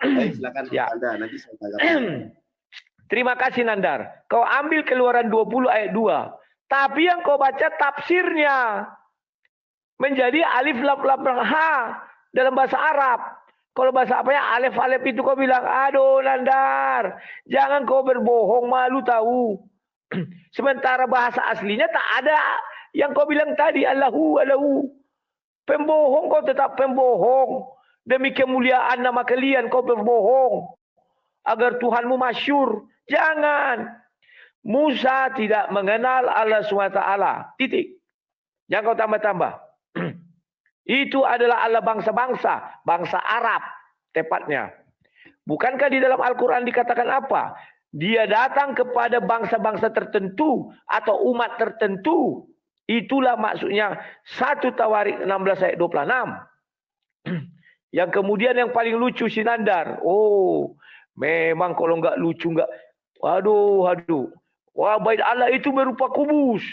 Baik, silakan Anda, nanti saya tanggapi. Terima kasih Nandar. Kau ambil Keluaran 20 ayat 2. Tapi yang kau baca tafsirnya menjadi alif lam ha dalam bahasa Arab. Kalau bahasa apa ya, alif itu kau bilang, aduh Nandar, jangan kau berbohong, malu tahu. Sementara bahasa aslinya tak ada yang kau bilang tadi, Allahu. Pembohong, kau tetap pembohong. Demi kemuliaan nama kalian kau berbohong. Agar Tuhanmu masyhur. Jangan. Musa tidak mengenal Allah SWT. Titik. Jangan kau tambah-tambah. Itu adalah Allah bangsa-bangsa. Bangsa Arab. Tepatnya. Bukankah di dalam Al-Quran dikatakan apa? Dia datang kepada bangsa-bangsa tertentu. Atau umat tertentu. Itulah maksudnya 1 Tawarik 16 ayat 26. Yang kemudian yang paling lucu si Nandar. Oh, memang kalau nggak lucu nggak. Waduh. Wah, bait Allah itu berupa kubus.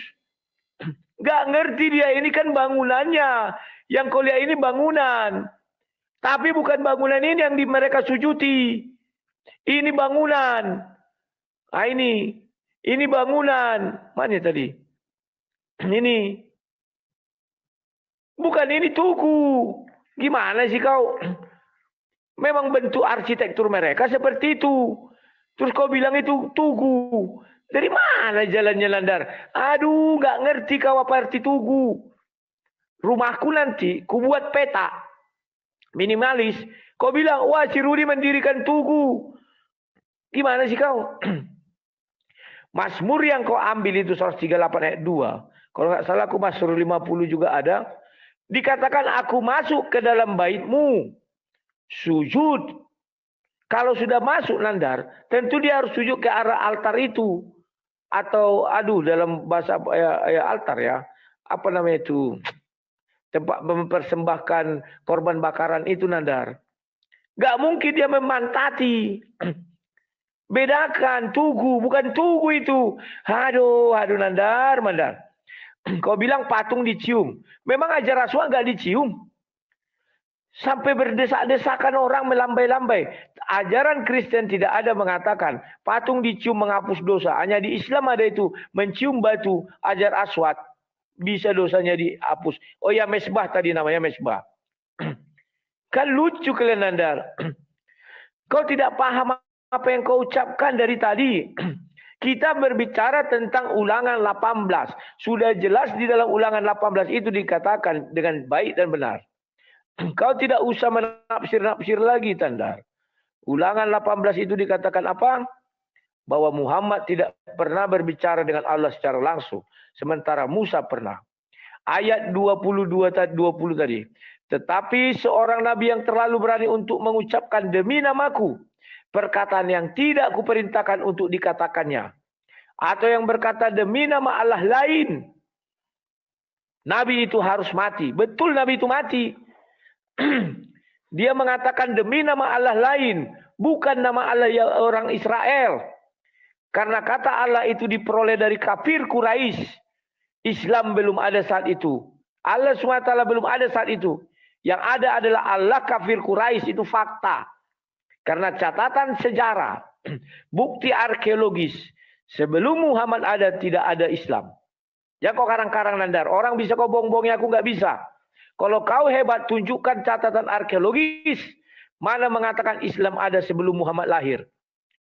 Nggak ngerti dia, ini kan bangunannya. Yang kau lihat ini bangunan. Tapi bukan bangunan ini yang mereka sujudi. Ini bangunan. Ah, ini bangunan. Mana tadi? Ini. Bukan, ini tugu. Gimana sih kau? Memang bentuk arsitektur mereka seperti itu. Terus kau bilang itu tugu. Dari mana jalannya Nandar? Aduh, nggak ngerti kau apa arti tugu. Rumahku nanti, ku buat peta. Minimalis. Kau bilang, wah si Rudi mendirikan tugu. Gimana sih kau? Mazmur yang kau ambil itu 138 ayat 2. Kalau nggak salah aku Mazmur 50 juga ada. Dikatakan aku masuk ke dalam baitmu. Sujud. Kalau sudah masuk Nandar, tentu dia harus sujud ke arah altar itu. Atau dalam bahasa altar ya. Apa namanya itu? Tempat mempersembahkan korban bakaran itu Nandar. Gak mungkin dia memantati. Bedakan tugu, bukan tugu itu. Aduh Nandar. Kau bilang patung dicium. Memang ajar Rasulullah gak dicium. Sampai berdesak-desakan orang melambai-lambai. Ajaran Kristen tidak ada mengatakan patung dicium menghapus dosa. Hanya di Islam ada itu. Mencium batu, ajar aswad. Bisa dosanya dihapus. Oh ya, mesbah tadi namanya mesbah. Kan lucu kalian Nandar. Kau tidak paham apa yang kau ucapkan dari tadi. Kita berbicara tentang ulangan 18. Sudah jelas di dalam ulangan 18 itu dikatakan dengan baik dan benar. Kau tidak usah menafsir-nafsir lagi Tandar. Ulangan 18 itu dikatakan apa? Bahwa Muhammad tidak pernah berbicara dengan Allah secara langsung. Sementara Musa pernah. Ayat 20 tadi. Tetapi seorang nabi yang terlalu berani untuk mengucapkan demi namaku. Perkataan yang tidak kuperintahkan untuk dikatakannya. Atau yang berkata demi nama Allah lain. Nabi itu harus mati. Betul Nabi itu mati. Dia mengatakan demi nama Allah lain, bukan nama Allah yang orang Israel. Karena kata Allah itu diperoleh dari kafir Quraisy. Islam belum ada saat itu. Allah SWT belum ada saat itu. Yang ada adalah Allah kafir Quraisy, itu fakta. Karena catatan sejarah, bukti arkeologis, sebelum Muhammad ada tidak ada Islam. Ya kok karang-karang Nandar, orang bisa kau bohong-bohongnya, aku nggak bisa. Kalau kau hebat, tunjukkan catatan arkeologis. Mana mengatakan Islam ada sebelum Muhammad lahir.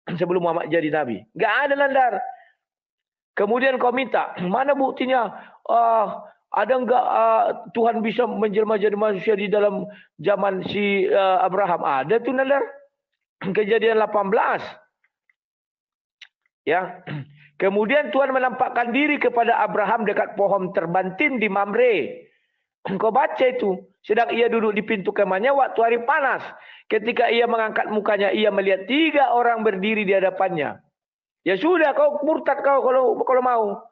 Sebelum Muhammad jadi Nabi. Nggak ada Nandar. Kemudian kau minta, mana buktinya? Ada nggak Tuhan bisa menjelma jadi manusia di dalam zaman si Abraham? Ada tuh Nandar. Kejadian 18. Ya. Kemudian Tuhan menampakkan diri kepada Abraham dekat pohon terbantin di Mamre. Kau baca itu. Sedang ia duduk di pintu kemahnya waktu hari panas. Ketika ia mengangkat mukanya, ia melihat 3 orang berdiri di hadapannya. Ya sudah, kau murtad kau kalau mau.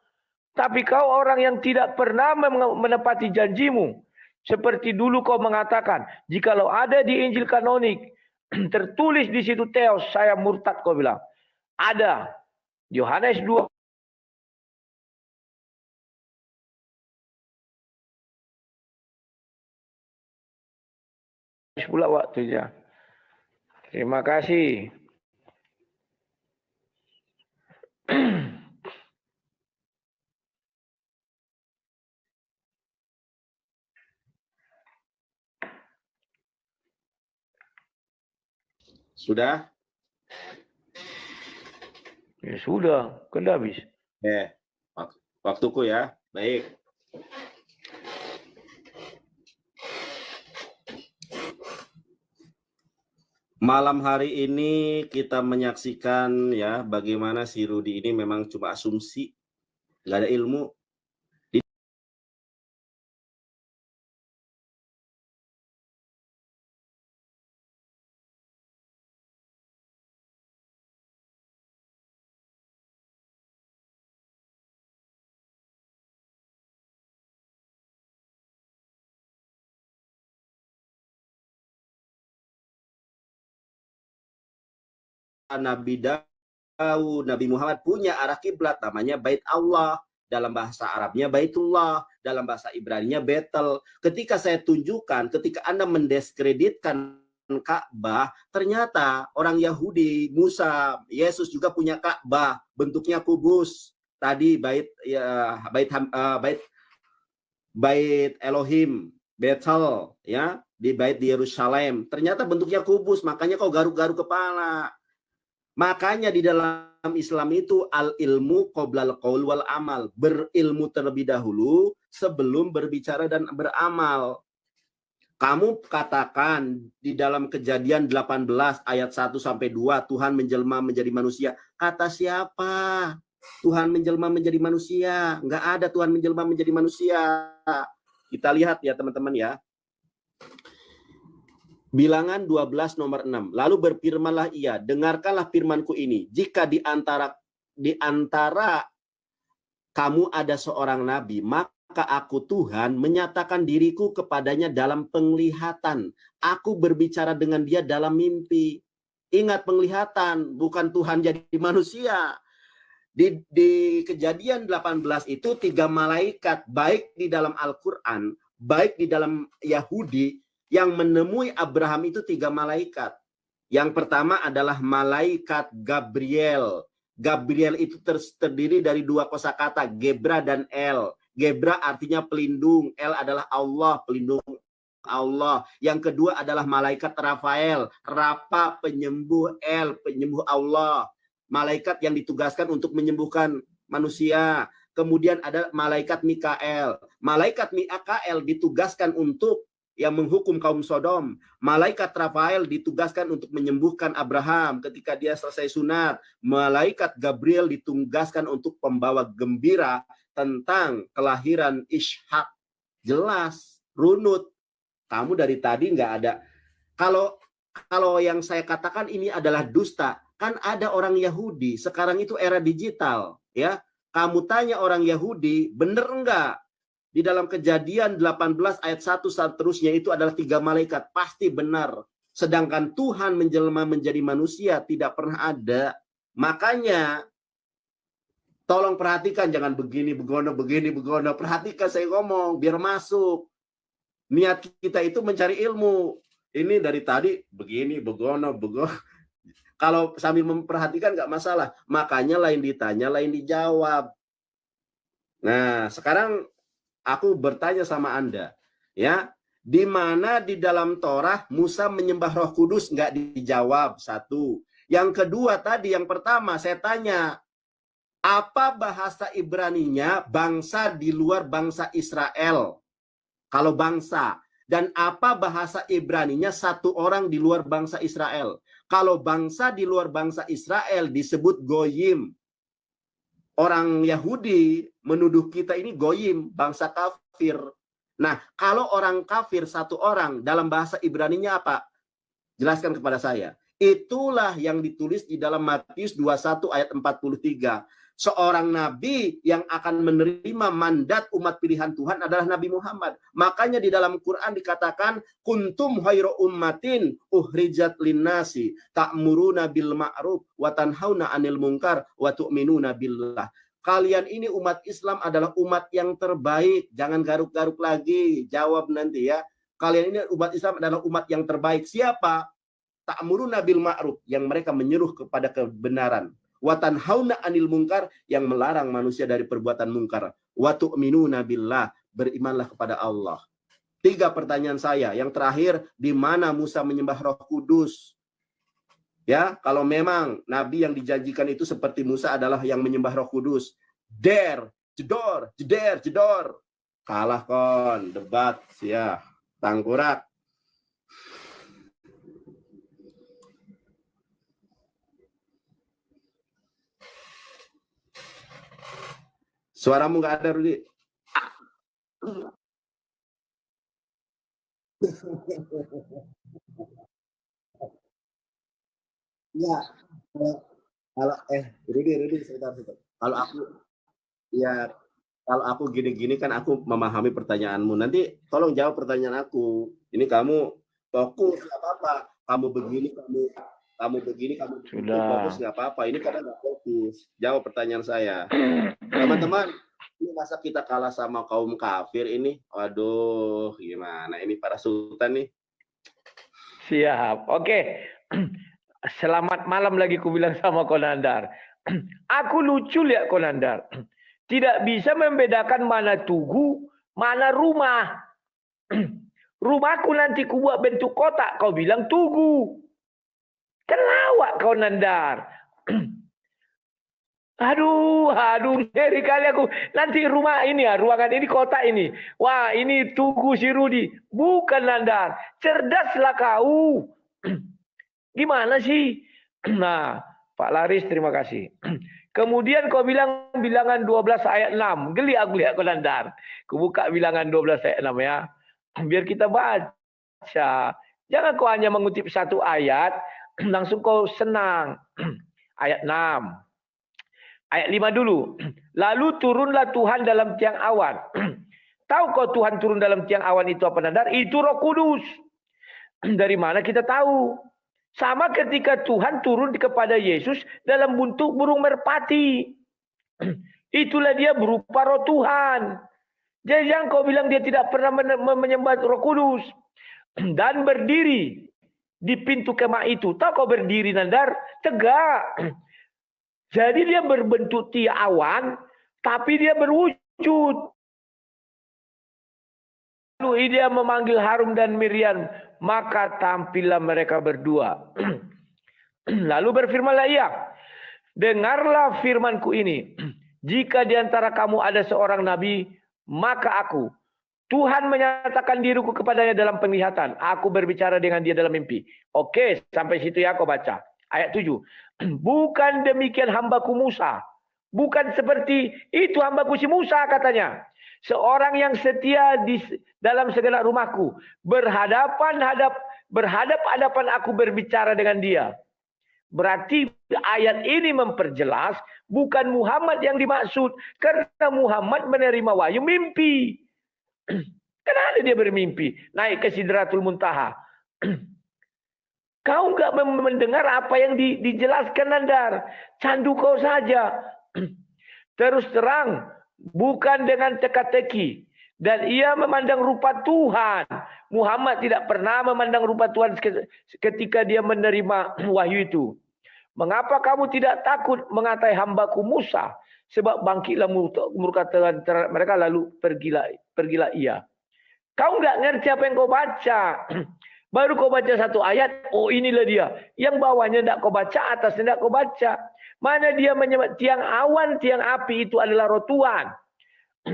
Tapi kau orang yang tidak pernah menepati janjimu. Seperti dulu kau mengatakan, jikalau ada di Injil kanonik, tertulis di situ Theos, saya murtad kau bilang. Ada. Yohanes 2. Pula waktunya. Terima kasih. Sudah? Ya sudah, kan dah habis. Waktuku ya. Baik. Malam hari ini kita menyaksikan ya bagaimana si Rudi ini memang cuma asumsi, nggak ada ilmu. Nabi Daud, Nabi Muhammad punya arah kiblat namanya Bait Allah. dalam bahasa Arabnya Baitullah, dalam bahasa Ibraninya Betel. Ketika saya tunjukkan, ketika Anda mendiskreditkan Ka'bah, ternyata orang Yahudi, Musa, Yesus juga punya Ka'bah, bentuknya kubus. Tadi bait Elohim, Betel, ya, di bait di Yerusalem. Ternyata bentuknya kubus, makanya kau garuk-garuk kepala. Makanya di dalam Islam itu al-ilmu qoblal qaul wal amal. Berilmu terlebih dahulu sebelum berbicara dan beramal. Kamu katakan di dalam Kejadian 18 ayat 1 sampai 2 Tuhan menjelma menjadi manusia. Kata siapa? Tuhan menjelma menjadi manusia. Enggak ada Tuhan menjelma menjadi manusia. Kita lihat ya teman-teman ya. Bilangan 12 nomor 6. Lalu berfirmanlah ia, dengarkanlah firmanku ini. Jika di antara kamu ada seorang nabi, maka aku Tuhan menyatakan diriku kepadanya dalam penglihatan. Aku berbicara dengan dia dalam mimpi. Ingat penglihatan, bukan Tuhan jadi manusia. Di Kejadian 18 itu 3 malaikat, baik di dalam Al-Quran, baik di dalam Yahudi, yang menemui Abraham itu 3 malaikat. Yang pertama adalah malaikat Gabriel. Gabriel itu terdiri dari 2 kosakata, Gebra dan El. Gebra artinya pelindung, El adalah Allah, pelindung Allah. Yang kedua adalah malaikat Rafael, Rafa penyembuh, El penyembuh Allah. Malaikat yang ditugaskan untuk menyembuhkan manusia. Kemudian ada malaikat Mikael. Malaikat Mikael ditugaskan untuk yang menghukum kaum Sodom. Malaikat Rafael ditugaskan untuk menyembuhkan Abraham ketika dia selesai sunat. Malaikat Gabriel ditugaskan untuk pembawa gembira tentang kelahiran Ishak. Jelas, runut. Kamu dari tadi nggak ada. Kalau yang saya katakan ini adalah dusta, kan ada orang Yahudi. Sekarang itu era digital, ya. Kamu tanya orang Yahudi, bener enggak? Di dalam Kejadian 18 ayat 1 seterusnya itu adalah 3 malaikat. Pasti benar. Sedangkan Tuhan menjelma menjadi manusia tidak pernah ada. Makanya tolong perhatikan, jangan begini, begono. Perhatikan saya ngomong, biar masuk. Niat kita itu mencari ilmu. Ini dari tadi begini, begono. Kalau sambil memperhatikan nggak masalah. Makanya lain ditanya, lain dijawab. Nah, sekarang aku bertanya sama Anda, ya, di mana di dalam Torah Musa menyembah Roh Kudus? Nggak dijawab, satu. Yang kedua tadi, yang pertama saya tanya, apa bahasa Ibraninya bangsa di luar bangsa Israel? Kalau bangsa. Dan apa bahasa Ibraninya satu orang di luar bangsa Israel? Kalau bangsa di luar bangsa Israel disebut goyim. Orang Yahudi menuduh kita ini goyim, bangsa kafir. Nah, kalau orang kafir satu orang, dalam bahasa Ibraninya apa? Jelaskan kepada saya. Itulah yang ditulis di dalam Matius 21 ayat 43. Seorang nabi yang akan menerima mandat umat pilihan Tuhan adalah Nabi Muhammad. Makanya di dalam Quran dikatakan, kuntum khairu ummatin uhrijat linnasi ta'muruna bil ma'ruf wa tanhauna 'anil munkar wa tu'minuna billah. Kalian ini umat Islam adalah umat yang terbaik. Jangan garuk-garuk lagi, jawab nanti ya. Kalian ini umat Islam adalah umat yang terbaik. Siapa? Ta'muruna bil ma'ruf, yang mereka menyuruh kepada kebenaran. Wa tanhauna 'anil munkar, yang melarang manusia dari perbuatan mungkar. Wa tu'minuna billah, berimanlah kepada Allah. 3 pertanyaan saya. Yang terakhir, di mana Musa menyembah Roh Kudus? Ya, kalau memang nabi yang dijanjikan itu seperti Musa adalah yang menyembah Roh Kudus. Jedor. Kalah kon, debat ya, tangkurak. Suaramu nggak ada, Rudi. Ya, kalau Rudi sebentar. Kalau aku gini-gini kan aku memahami pertanyaanmu. Nanti tolong jawab pertanyaan aku. Ini kamu fokus nggak apa-apa. Kamu begini, kamu Sudah. fokus nggak apa-apa. Ini kadang nggak fokus. Jawab pertanyaan saya. Teman-teman, Ini masa kita kalah sama kaum kafir ini? Waduh, gimana ini para sultan nih? Siap. Oke. Selamat malam lagi ku bilang sama Konandar. Aku lucu lihat Konandar. Tidak bisa membedakan mana tugu, mana rumah. Rumahku nanti ku buat bentuk kotak, kau bilang tugu. Kan lawak Konandar. Aduh, ngeri kali aku. Nanti rumah ini ya, ruangan ini, kotak ini. Wah, ini tugu si Rudi. Bukan Nandar. Cerdaslah kau. Gimana sih? Nah, Pak Laris terima kasih. Kemudian kau bilang bilangan 12 ayat 6. Geli aku lihat kau Nandar. Ku buka bilangan 12 ayat 6 ya. Biar kita baca. Jangan kau hanya mengutip satu ayat, langsung kau senang. Ayat 6. Ayat 5 dulu. Lalu turunlah Tuhan dalam tiang awan. Tahu kau Tuhan turun dalam tiang awan itu apa Nandar? Itu Roh Kudus. Dari mana kita tahu? Sama ketika Tuhan turun kepada Yesus dalam bentuk burung merpati. Itulah dia berupa Roh Tuhan. Jadi yang kau bilang dia tidak pernah menyembah Roh Kudus. Dan berdiri di pintu kemah itu. Tahu kau berdiri Nandar? Tegak. Jadi dia berbentuk tiang awan, tapi dia berwujud. Lalu dia memanggil Harun dan Miriam, maka tampillah mereka berdua. Lalu berfirmanlah ia, dengarlah firmanku ini. Jika di antara kamu ada seorang nabi, maka aku. Tuhan menyatakan diriku kepadanya dalam penglihatan. Aku berbicara dengan dia dalam mimpi. Oke, sampai situ ya kau baca. Ayat 7. Bukan demikian hambaku Musa. Bukan seperti itu hambaku si Musa katanya. Seorang yang setia di dalam segenap rumahku. Berhadap-hadapan aku berbicara dengan dia. Berarti ayat ini memperjelas bukan Muhammad yang dimaksud. Karena Muhammad menerima wahyu mimpi. Kenapa dia bermimpi? Naik ke Sidratul Muntaha. Kau enggak mendengar apa yang dijelaskan Nandar. Candu kau saja. Terus terang. Bukan dengan teka-teki. Dan ia memandang rupa Tuhan. Muhammad tidak pernah memandang rupa Tuhan ketika dia menerima wahyu itu. Mengapa kamu tidak takut mengatai hambaku Musa? Sebab bangkitlah murka Tuhan terhadap mereka lalu pergilah ia. Kau enggak ngerti apa yang kau baca. Baru kau baca satu ayat, oh inilah dia. Yang bawahnya tidak kau baca, atasnya tidak kau baca. Mana dia menyebut tiang awan, tiang api itu adalah Roh Tuhan.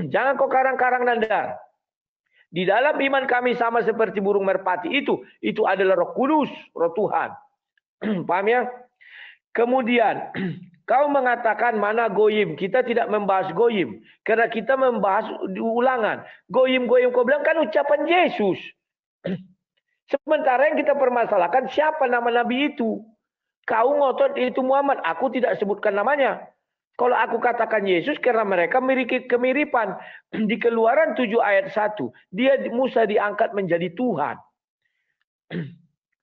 Jangan kau karang-karang Nandar. Di dalam iman kami sama seperti burung merpati itu adalah Roh Kudus, Roh Tuhan. Paham ya? Kemudian kau mengatakan mana goyim. Kita tidak membahas goyim. Karena kita membahas di ulangan. Goyim-goyim kau bilang kan ucapan Yesus. Sementara yang kita permasalahkan siapa nama Nabi itu. Kau ngotot itu Muhammad. Aku tidak sebutkan namanya. Kalau aku katakan Yesus karena mereka memiliki kemiripan. Di Keluaran 7 ayat 1. Dia Musa diangkat menjadi Tuhan.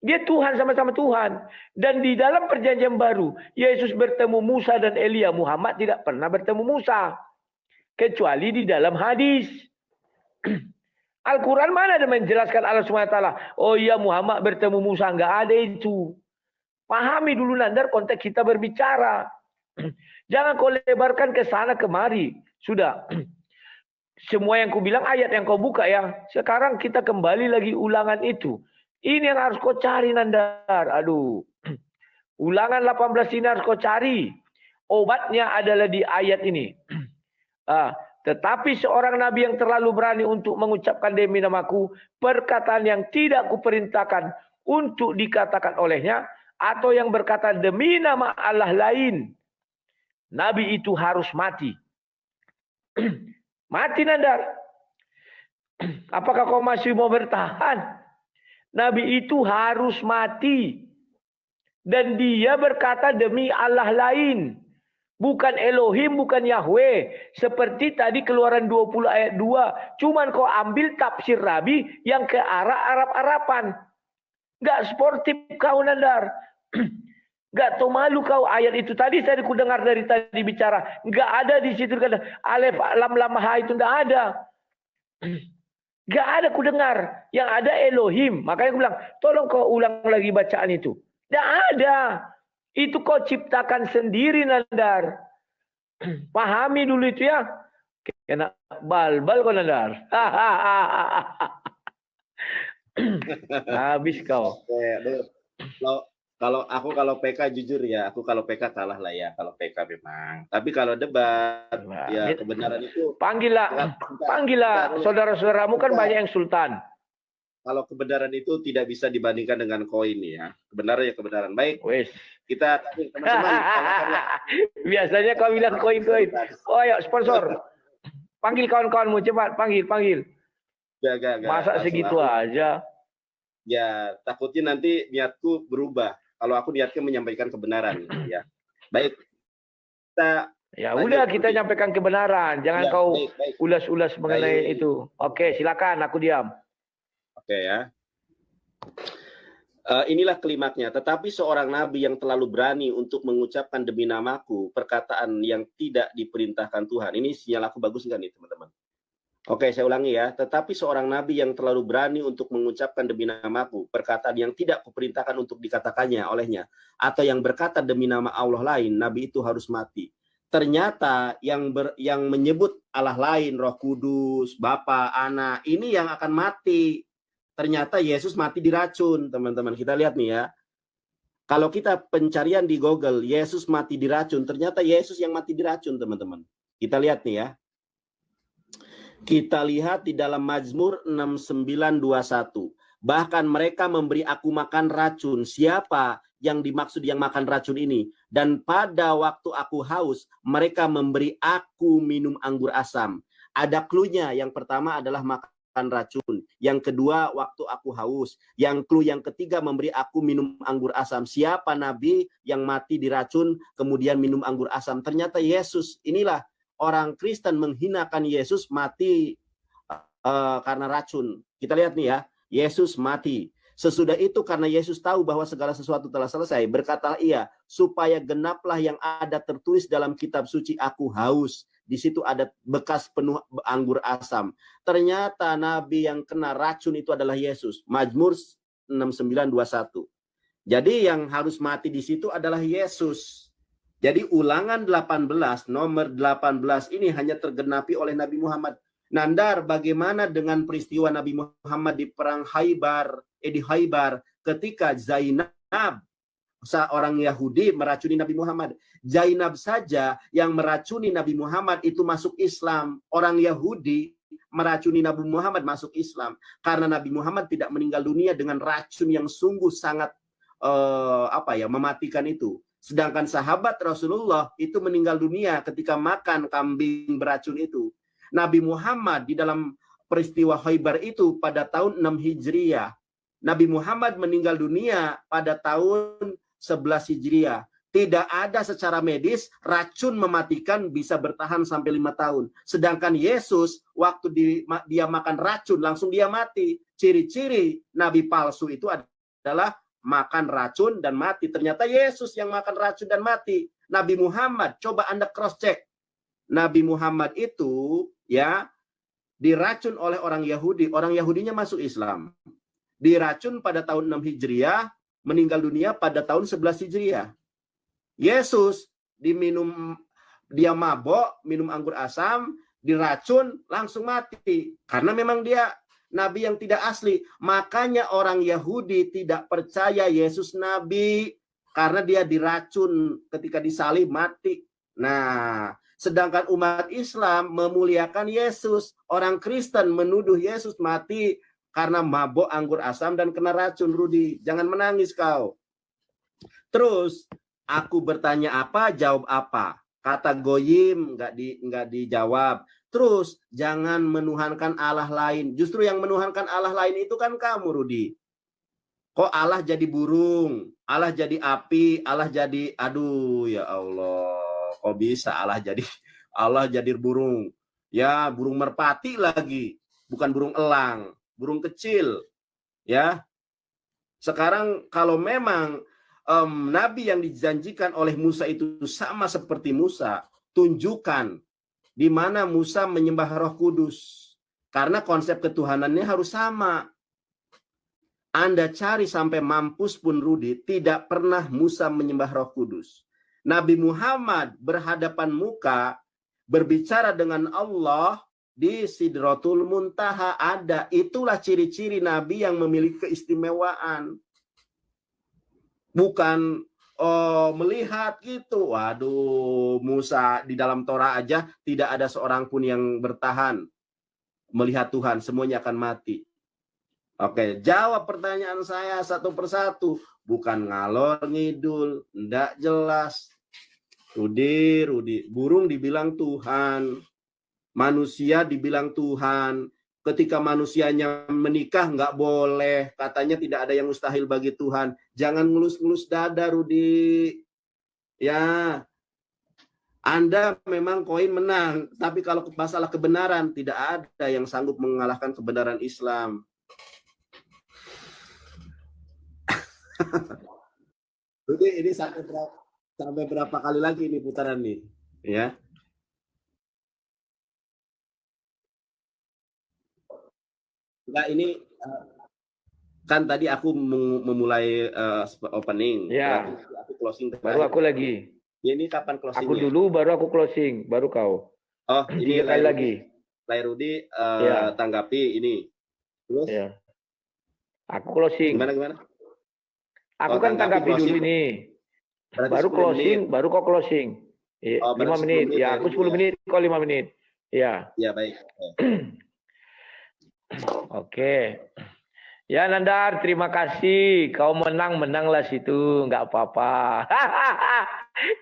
Dia Tuhan sama-sama Tuhan. Dan di dalam perjanjian baru. Yesus bertemu Musa dan Elia. Muhammad tidak pernah bertemu Musa. Kecuali di dalam hadis. Al-Quran mana ada menjelaskan Allah SWT. Oh iya Muhammad bertemu Musa. Enggak ada itu. Pahami dulu Nandar konteks kita berbicara. Jangan kau lebarkan ke sana kemari. Sudah. Semua yang kau bilang ayat yang kau buka ya. Sekarang kita kembali lagi ulangan itu. Ini yang harus kau cari Nandar. Aduh. Ulangan 18 ini harus kau cari. Obatnya adalah di ayat ini. Tetapi seorang nabi yang terlalu berani untuk mengucapkan demi namaku perkataan yang tidak kuperintahkan untuk dikatakan olehnya atau yang berkata demi nama Allah lain, nabi itu harus mati. Mati Nandar. Apakah kau masih mau bertahan? Nabi itu harus mati. Dan dia berkata demi Allah lain. Bukan Elohim, bukan Yahweh. Seperti tadi Keluaran 20 ayat 2. Cuman kau ambil tafsir Rabi yang ke arah Arab-Araban. Gak sportif kau Nandar. Gak tahu malu kau ayat itu tadi saya ku dengar dari tadi bicara. Gak ada di situ kata alif lam lam ha itu gak ada. Gak ada ku dengar. Yang ada Elohim. Makanya aku bilang, tolong kau ulang lagi bacaan itu. Gak ada. Itu kau ciptakan sendiri, Nandar. Pahami dulu itu ya. Kena bal-bal kau, Nandar. Habis kau. Kalau PK jujur ya, aku kalau PK kalah lah ya, kalau PK memang. Tapi kalau debat, ya kebenaran itu. Panggillah saudara-saudaramu kan banyak yang sultan. Kalau kebenaran itu tidak bisa dibandingkan dengan koin ya. Kebenaran ya kebenaran. Baik. Wes. Kita teman-teman. Biasanya kau bilang koin-koin. Oh ya sponsor. Panggil kawan-kawanmu cepat, panggil. Gak. Masa segitu aja? Ya, takutnya nanti niatku berubah. Kalau aku niatnya menyampaikan kebenaran, ya. Baik. Kita nyampaikan kebenaran. Jangan ya, kau ulas-ulas mengenai itu. Oke, silakan. Aku diam. Oke ya. Inilah klimaknya. Tetapi seorang nabi yang terlalu berani untuk mengucapkan demi namaku perkataan yang tidak diperintahkan Tuhan. Ini sinyal aku bagus nggak nih teman-teman? Oke, saya ulangi ya. Tetapi seorang nabi yang terlalu berani untuk mengucapkan demi namaku perkataan yang tidak kuperintahkan untuk dikatakannya olehnya, atau yang berkata demi nama Allah lain, nabi itu harus mati. Ternyata yang menyebut Allah lain, Roh Kudus, Bapa, Anak, ini yang akan mati. Ternyata Yesus mati diracun, teman-teman. Kita lihat nih ya. Kalau kita pencarian di Google, Yesus mati diracun, ternyata Yesus yang mati diracun, teman-teman. Kita lihat nih ya. Kita lihat di dalam Mazmur 69:21. Bahkan mereka memberi aku makan racun. Siapa yang dimaksud yang makan racun ini? Dan pada waktu aku haus, mereka memberi aku minum anggur asam. Ada cluenya. Yang pertama adalah makan racun. Yang kedua, waktu aku haus. Yang clue yang ketiga, memberi aku minum anggur asam. Siapa nabi yang mati diracun kemudian minum anggur asam? Ternyata Yesus. Inilah orang Kristen menghinakan Yesus mati karena racun. Kita lihat nih ya, Yesus mati. Sesudah itu karena Yesus tahu bahwa segala sesuatu telah selesai, berkatalah ia, supaya genaplah yang ada tertulis dalam kitab suci, aku haus. Di situ ada bekas penuh anggur asam. Ternyata nabi yang kena racun itu adalah Yesus. Mazmur 69:21. Jadi yang harus mati di situ adalah Yesus. Jadi ulangan 18, nomor 18 ini hanya tergenapi oleh Nabi Muhammad. Nandar, bagaimana dengan peristiwa Nabi Muhammad di perang di Khaybar ketika Zainab, seorang Yahudi, meracuni Nabi Muhammad. Zainab saja yang meracuni Nabi Muhammad itu masuk Islam. Orang Yahudi meracuni Nabi Muhammad masuk Islam. Karena Nabi Muhammad tidak meninggal dunia dengan racun yang sungguh sangat mematikan itu. Sedangkan sahabat Rasulullah itu meninggal dunia ketika makan kambing beracun itu. Nabi Muhammad di dalam peristiwa Khaybar itu pada tahun 6 Hijriah. Nabi Muhammad meninggal dunia pada tahun 11 Hijriah. Tidak ada secara medis racun mematikan bisa bertahan sampai 5 tahun. Sedangkan Yesus waktu dia makan racun langsung dia mati. Ciri-ciri nabi palsu itu adalah makan racun dan mati. Ternyata Yesus yang makan racun dan mati. Nabi Muhammad, coba Anda cross check. Nabi Muhammad itu ya diracun oleh orang Yahudi. Orang Yahudinya masuk Islam. Diracun pada tahun 6 Hijriah, meninggal dunia pada tahun 11 Hijriah. Yesus dia mabok, minum anggur asam, diracun, langsung mati. Karena memang dia nabi yang tidak asli. Makanya orang Yahudi tidak percaya Yesus nabi karena dia diracun ketika disalib mati. Nah, sedangkan umat Islam memuliakan Yesus. Orang Kristen menuduh Yesus mati karena mabok anggur asam dan kena racun. Rudi, jangan menangis kau. Terus aku bertanya apa, jawab apa. Kata goyim nggak dijawab. Terus jangan menuhankan Allah lain. Justru yang menuhankan Allah lain itu kan kamu, Rudi. Kok Allah jadi burung, Allah jadi api, Allah jadi, aduh ya Allah, kok bisa Allah jadi burung. Ya, burung merpati lagi, bukan burung elang, burung kecil. Ya. Sekarang kalau memang nabi yang dijanjikan oleh Musa itu sama seperti Musa, tunjukkan di mana Musa menyembah Roh Kudus. Karena konsep ketuhanannya harus sama. Anda cari sampai mampus pun Rudi, tidak pernah Musa menyembah Roh Kudus. Nabi Muhammad berhadapan muka, berbicara dengan Allah di Sidratul Muntaha ada. Itulah ciri-ciri Nabi yang memiliki keistimewaan. Bukan melihat gitu. Waduh, Musa di dalam Torah aja tidak ada seorang pun yang bertahan melihat Tuhan, semuanya akan mati. Oke, jawab pertanyaan saya satu persatu. Bukan ngalor ngidul, ndak jelas. Rudi, burung dibilang Tuhan, manusia dibilang Tuhan. Ketika manusianya menikah nggak boleh, katanya tidak ada yang mustahil bagi Tuhan. Jangan ngelus-ngelus dada, Rudi. Ya, Anda memang koin menang, tapi kalau masalah kebenaran tidak ada yang sanggup mengalahkan kebenaran Islam. Rudi, ini sampai berapa kali lagi ini putaran nih, ya? Enggak, ini kan tadi aku memulai opening, ya. Aku closing. Baru aku lagi. Ya, ini kapan closingnya? Aku dulu, baru aku closing, baru kau. Oh, ini kali lagi. Rudi ya. Tanggapi ini. Terus? Ya. Aku closing. Gimana? Aku kan tanggapi dulu ini. Berarti baru closing, menit. Baru kau closing. 5 menit. Ya, aku 10 menit, kau 5 menit. Ya. Ya, baik. Oke. Ya, Nandar, terima kasih. Kau menanglah situ, nggak apa-apa.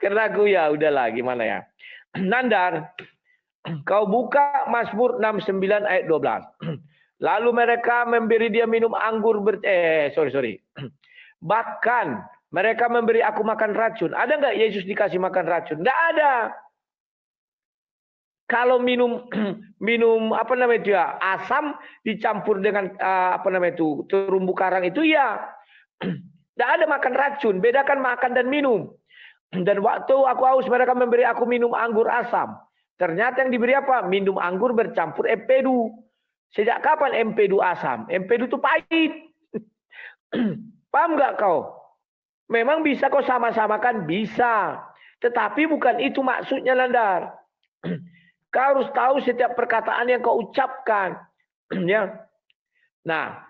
Karena aku ya udahlah, gimana ya. Nandar, kau buka Mazmur 69 ayat 12. Lalu mereka memberi dia minum anggur sorry. Bahkan mereka memberi aku makan racun. Ada nggak Yesus dikasih makan racun? Nggak ada. Kalau minum apa namanya itu ya, asam dicampur dengan terumbu karang itu ya, nggak ada makan racun. Bedakan makan dan minum. Dan waktu aku haus mereka memberi aku minum anggur asam. Ternyata yang diberi apa? Minum anggur bercampur empedu. Sejak kapan empedu asam? Empedu itu pahit. Paham nggak kau? Memang bisa kau sama-samakan, bisa. Tetapi bukan itu maksudnya, Nandar. Kau harus tahu setiap perkataan yang kau ucapkan. Ya. Nah,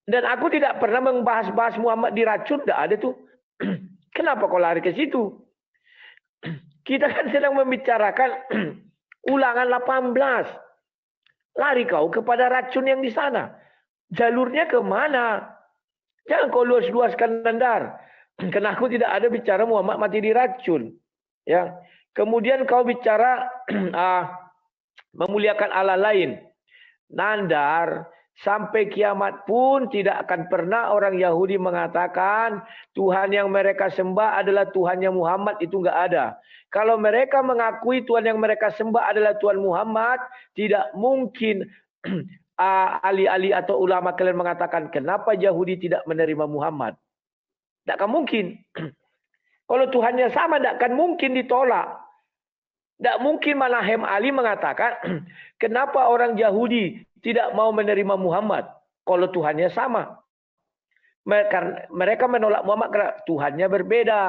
dan aku tidak pernah membahas-bahas Muhammad diracun, tidak ada tuh. Kenapa kau lari ke situ? Kita kan sedang membicarakan Ulangan 18. Lari kau kepada racun yang di sana. Jalurnya kemana? Jangan kau luas-luaskan, Nandar. Karena aku tidak ada bicara Muhammad mati diracun. Ya. Kemudian kau bicara memuliakan Allah lain. Nandar, sampai kiamat pun tidak akan pernah orang Yahudi mengatakan Tuhan yang mereka sembah adalah Tuhannya Muhammad, itu enggak ada. Kalau mereka mengakui Tuhan yang mereka sembah adalah Tuhan Muhammad, tidak mungkin ahli-ahli atau ulama kalian mengatakan kenapa Yahudi tidak menerima Muhammad. Tidak akan mungkin. Kalau Tuhannya sama, tidak akan mungkin ditolak. Tidak mungkin Manahem Ali mengatakan, kenapa orang Yahudi tidak mau menerima Muhammad? Kalau Tuhannya sama. Mereka menolak Muhammad karena Tuhannya berbeda.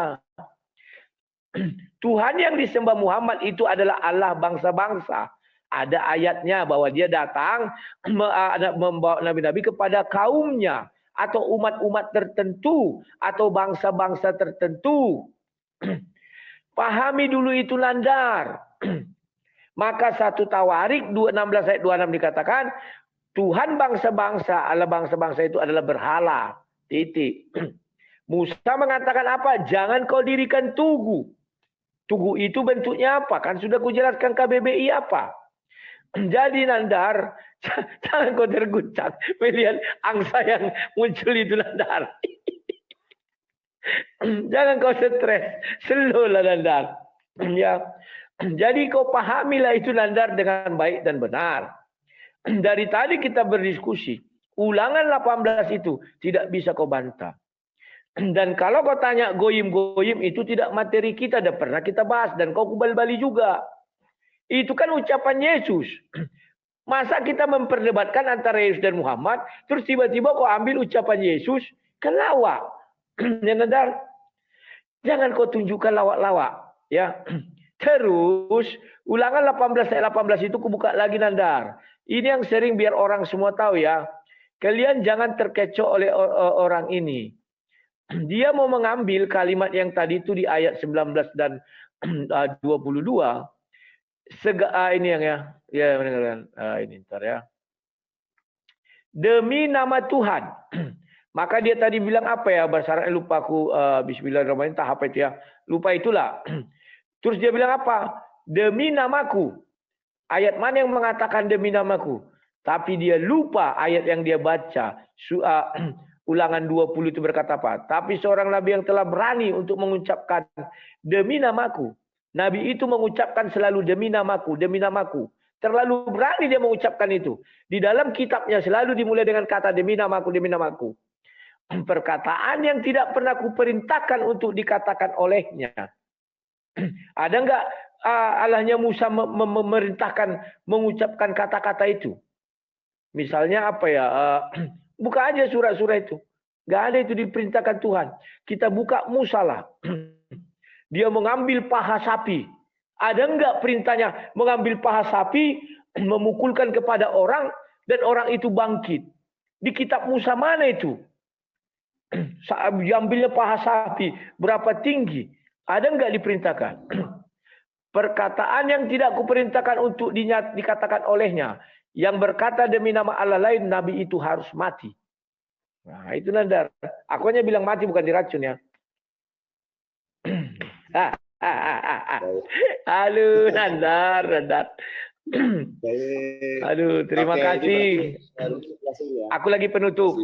Tuhan yang disembah Muhammad itu adalah Allah bangsa-bangsa. Ada ayatnya bahwa dia datang membawa nabi-nabi kepada kaumnya. Atau umat-umat tertentu, atau bangsa-bangsa tertentu. Pahami dulu itu, Nandar. Maka 1 Tawarik 16 ayat 26 dikatakan, Tuhan bangsa-bangsa, Allah bangsa-bangsa itu adalah berhala. Titik. Musa mengatakan apa? Jangan kau dirikan tugu. Tugu itu bentuknya apa? Kan sudah kujelaskan KBBI apa. Jadi Nandar, jangan kau terguncang melihat angsa yang muncul itu, Nandar. Jangan kau stres, slow lah, Nandar. Ya. Jadi kau pahamilah itu, Nandar, dengan baik dan benar. Dari tadi kita berdiskusi, Ulangan 18 itu tidak bisa kau bantah. Dan kalau kau tanya goyim-goyim itu tidak materi kita, dah pernah kita bahas dan kau kubal-bali juga. Itu kan ucapan Yesus. Masa kita memperdebatkan antara Yesus dan Muhammad, terus tiba-tiba kau ambil ucapan Yesus, kan lawak. Ya, Nandar? Jangan kau tunjukkan lawak-lawak. Ya. Terus, ulangan 18 ayat 18 itu kubuka lagi, Nandar. Ini yang sering biar orang semua tahu ya. Kalian jangan terkecoh oleh orang ini. Dia mau mengambil kalimat yang tadi itu di ayat 19 dan 22. Ini yang ya mendengarkan ini ntar ya. Demi nama Tuhan. Maka dia tadi bilang apa ya? Bahasa lupa aku. Bismillahirrahmanirrahim. Tahap itu ya. Lupa itulah. Terus dia bilang apa? Demi namaku. Ayat mana yang mengatakan demi namaku? Tapi dia lupa ayat yang dia baca. Ulangan 20 itu berkata apa? Tapi seorang nabi yang telah berani untuk mengucapkan demi namaku. Nabi itu mengucapkan selalu demi namaku, demi namaku. Terlalu berani dia mengucapkan itu. Di dalam kitabnya selalu dimulai dengan kata demi namaku, demi namaku. Perkataan yang tidak pernah kuperintahkan untuk dikatakan olehnya. Ada enggak Allahnya Musa memerintahkan mengucapkan kata-kata itu? Misalnya apa ya? Buka aja surah-surah itu. Enggak ada itu diperintahkan Tuhan. Kita buka Musalah. Dia mengambil paha sapi. Ada enggak perintahnya mengambil paha sapi, memukulkan kepada orang, dan orang itu bangkit? Di kitab Musa mana itu? Diambilnya paha sapi. Berapa tinggi? Ada enggak diperintahkan? Perkataan yang tidak kuperintahkan untuk dikatakan olehnya. Yang berkata demi nama Allah lain, Nabi itu harus mati. Nah, itu Nandar. Aku hanya bilang mati bukan diracun ya. Halo Nandar. Aduh, terima kasih. Aku lagi penutup.